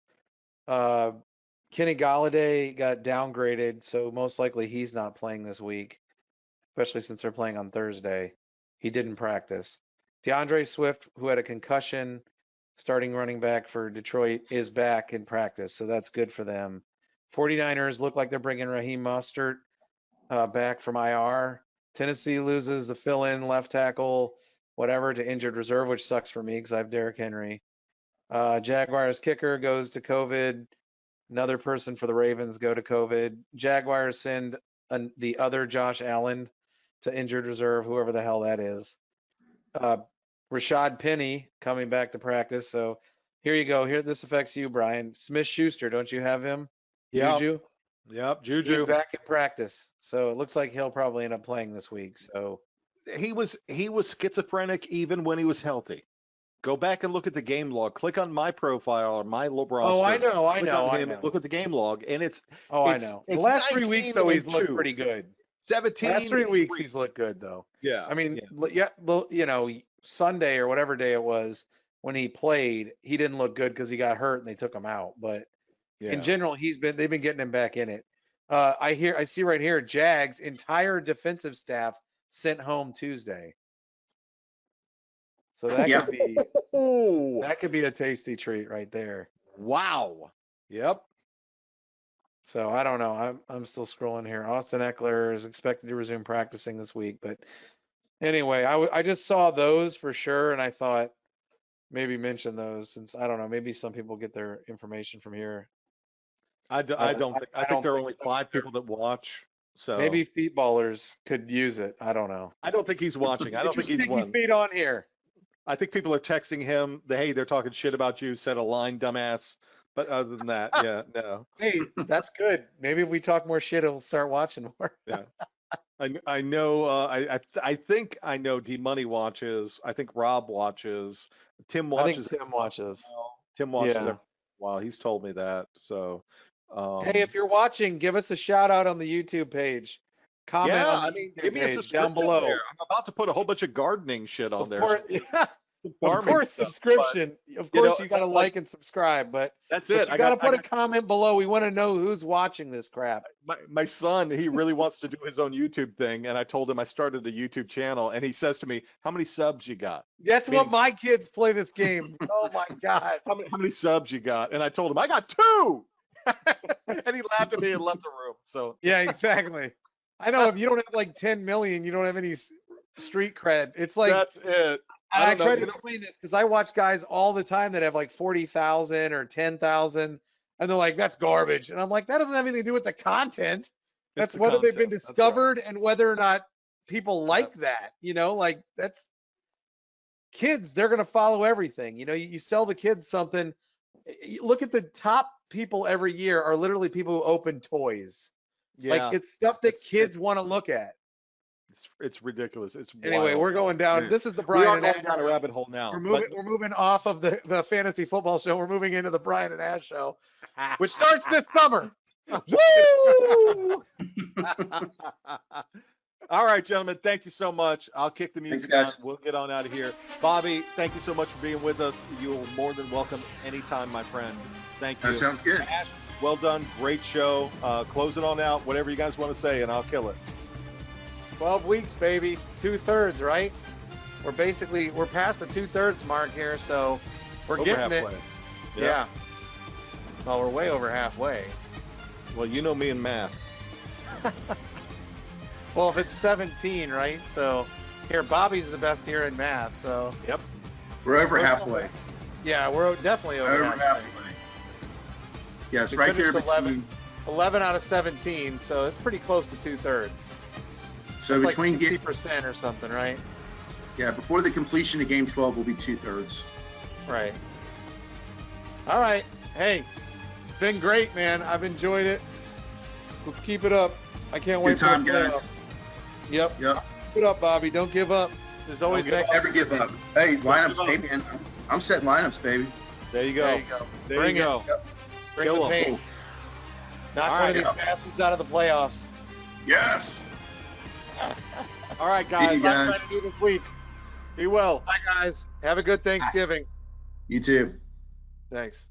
Kenny Galladay got downgraded, so most likely he's not playing this week, especially since they're playing on Thursday. He didn't practice. DeAndre Swift, who had a concussion, starting running back for Detroit, is back in practice, so that's good for them. 49ers look like they're bringing Raheem Mostert back from IR. Tennessee loses the fill-in left tackle, whatever, to injured reserve, which sucks for me because I have Derrick Henry. Jaguars kicker goes to COVID. Another person for the Ravens go to COVID. Jaguars send the other Josh Allen to injured reserve, whoever the hell that is. Rashad Penny coming back to practice. So here you go. Here, this affects you, Brian. Smith-Schuster, don't you have him?
Yep.
Juju?
Yep,
He's
Juju.
back in practice. So it looks like he'll probably end up playing this week. So
He was schizophrenic even when he was healthy. Go back and look at the game log. Click on my profile or my roster.
oh, I know.
Click on him and look at the game log, and it's
Oh,
it's-
I know. The
it's
last 3 weeks, though, he's
19 and
looked
2.
pretty good.
17.
Last 3
and
weeks,
3.
he's looked good, though.
Yeah.
I mean,
yeah.
yeah, well, you know, Sunday or whatever day it was when he played, he didn't look good because he got hurt and they took him out. But
Yeah.
in general, they've been getting him back in it. I see right here, Jags entire defensive staff sent home Tuesday. So that
Yeah.
could be
Oh,
that could be a tasty treat right there.
wow. Yep.
So I don't know. I'm still scrolling here. Austin Eckler is expected to resume practicing this week, but anyway, I just saw those for sure, and I thought maybe mention those since I don't know. Maybe some people get their information from here.
I don't think
I
there
don't
are
think
only
so
5 people that watch. So
Maybe feet ballers could use it. I don't know.
I don't think he's watching. I don't
Get
think
your
he's
sticky
one.
feet on here.
I think people are texting him. Hey, they're talking shit about you. Said a line, dumbass. But other than that, yeah, no.
Hey, that's good. Maybe if we talk more shit, he'll start watching more.
I know. I think I know. D Money watches. I think Rob watches. Tim
I
watches.
think Tim watches.
Tim watches.
Yeah.
Every while he's told me that. So.
Hey, if you're watching, give us a shout out on the YouTube page. Comment
yeah,
on the
I mean,
YouTube
give me a
page
subscription
down below.
there. I'm about to put a whole bunch of gardening shit on
Of
there.
course,
some
yeah, of
farming
course,
stuff,
subscription. Of
you
course,
know,
you got to
like-
like and subscribe, but
That's
but
it.
you got to put a comment below. We want to know who's watching this crap.
my son, he really wants to do his own YouTube thing, and I told him I started a YouTube channel, and he says to me, "How many subs you got?
That's what
Meaning-
my kids play this game. Oh my god.
How many subs you got?" And I told him I got 2, and he laughed at me and left the room. So
Yeah, exactly. I know if you don't have like 10 million, you don't have any street cred. It's like
that's it.
I
don't know,
try to
you know-
explain this because I watch guys all the time that have like 40,000 or 10,000, and they're like, "That's garbage," and I'm like, "That doesn't have anything to do with the content. That's
the
whether they've been
content. That's right.
discovered and whether or not people like that. You know, like that's kids. They're gonna follow everything. You know, you sell the kids something. Look at the top people every year are literally people who open toys.
Yeah,
Like it's stuff that
It's-
kids want to look at.
it's ridiculous. It's
Anyway,
wild.
we're going down.
Yeah.
This is the
We
Brian
are
and
going
Ash.
down a rabbit hole now.
We're moving off of the fantasy football show. We're moving into the Brian and Ash show, which starts this summer. Woo!
All right, gentlemen, thank you so much. I'll kick the music
guys.
on. We'll get on out of here. Bobby, thank you so much for being with us. You're more than welcome anytime, my friend. Thank you.
That sounds good.
Ash, well done. Great show. Close it on out. Whatever you guys want to say, and I'll kill it.
12 weeks, baby. 2/3, right? We're past the 2/3 mark here, so we're
Over
getting
halfway.
it. Yeah. Well, we're way over halfway.
Well, you know me and math.
Well, if it's 17, right? So here, Bobby's the best here in math. So
We're over halfway.
yeah, we're definitely over
Over
halfway.
halfway. Yes,
We
right there
finished
between.
11 out of 17, so it's pretty close to 2/3.
So
It's
between
like 60% or something, right?
before the completion of game 12 will be 2/3.
Right. All right. Hey, it's been great, man. I've enjoyed it. Let's keep it up. I can't wait
time,
for the
guys.
playoffs. Yep.
Yep.
Keep it up, Bobby. Don't give up. There's always
Don't give
that.
Never give up. Hey, lineups,
give up.
baby. I'm setting lineups, baby.
There you go.
There you go.
There
Bring
you
it.
go.
Bring
Kill
the
'em.
pain. Knock
All
one of
right.
these bastards out of the playoffs.
Yes.
All right,
Thank
guys.
you,
I'm
guys.
trying to do this week.
Be well.
Bye, guys. Have a good Thanksgiving.
You too.
Thanks.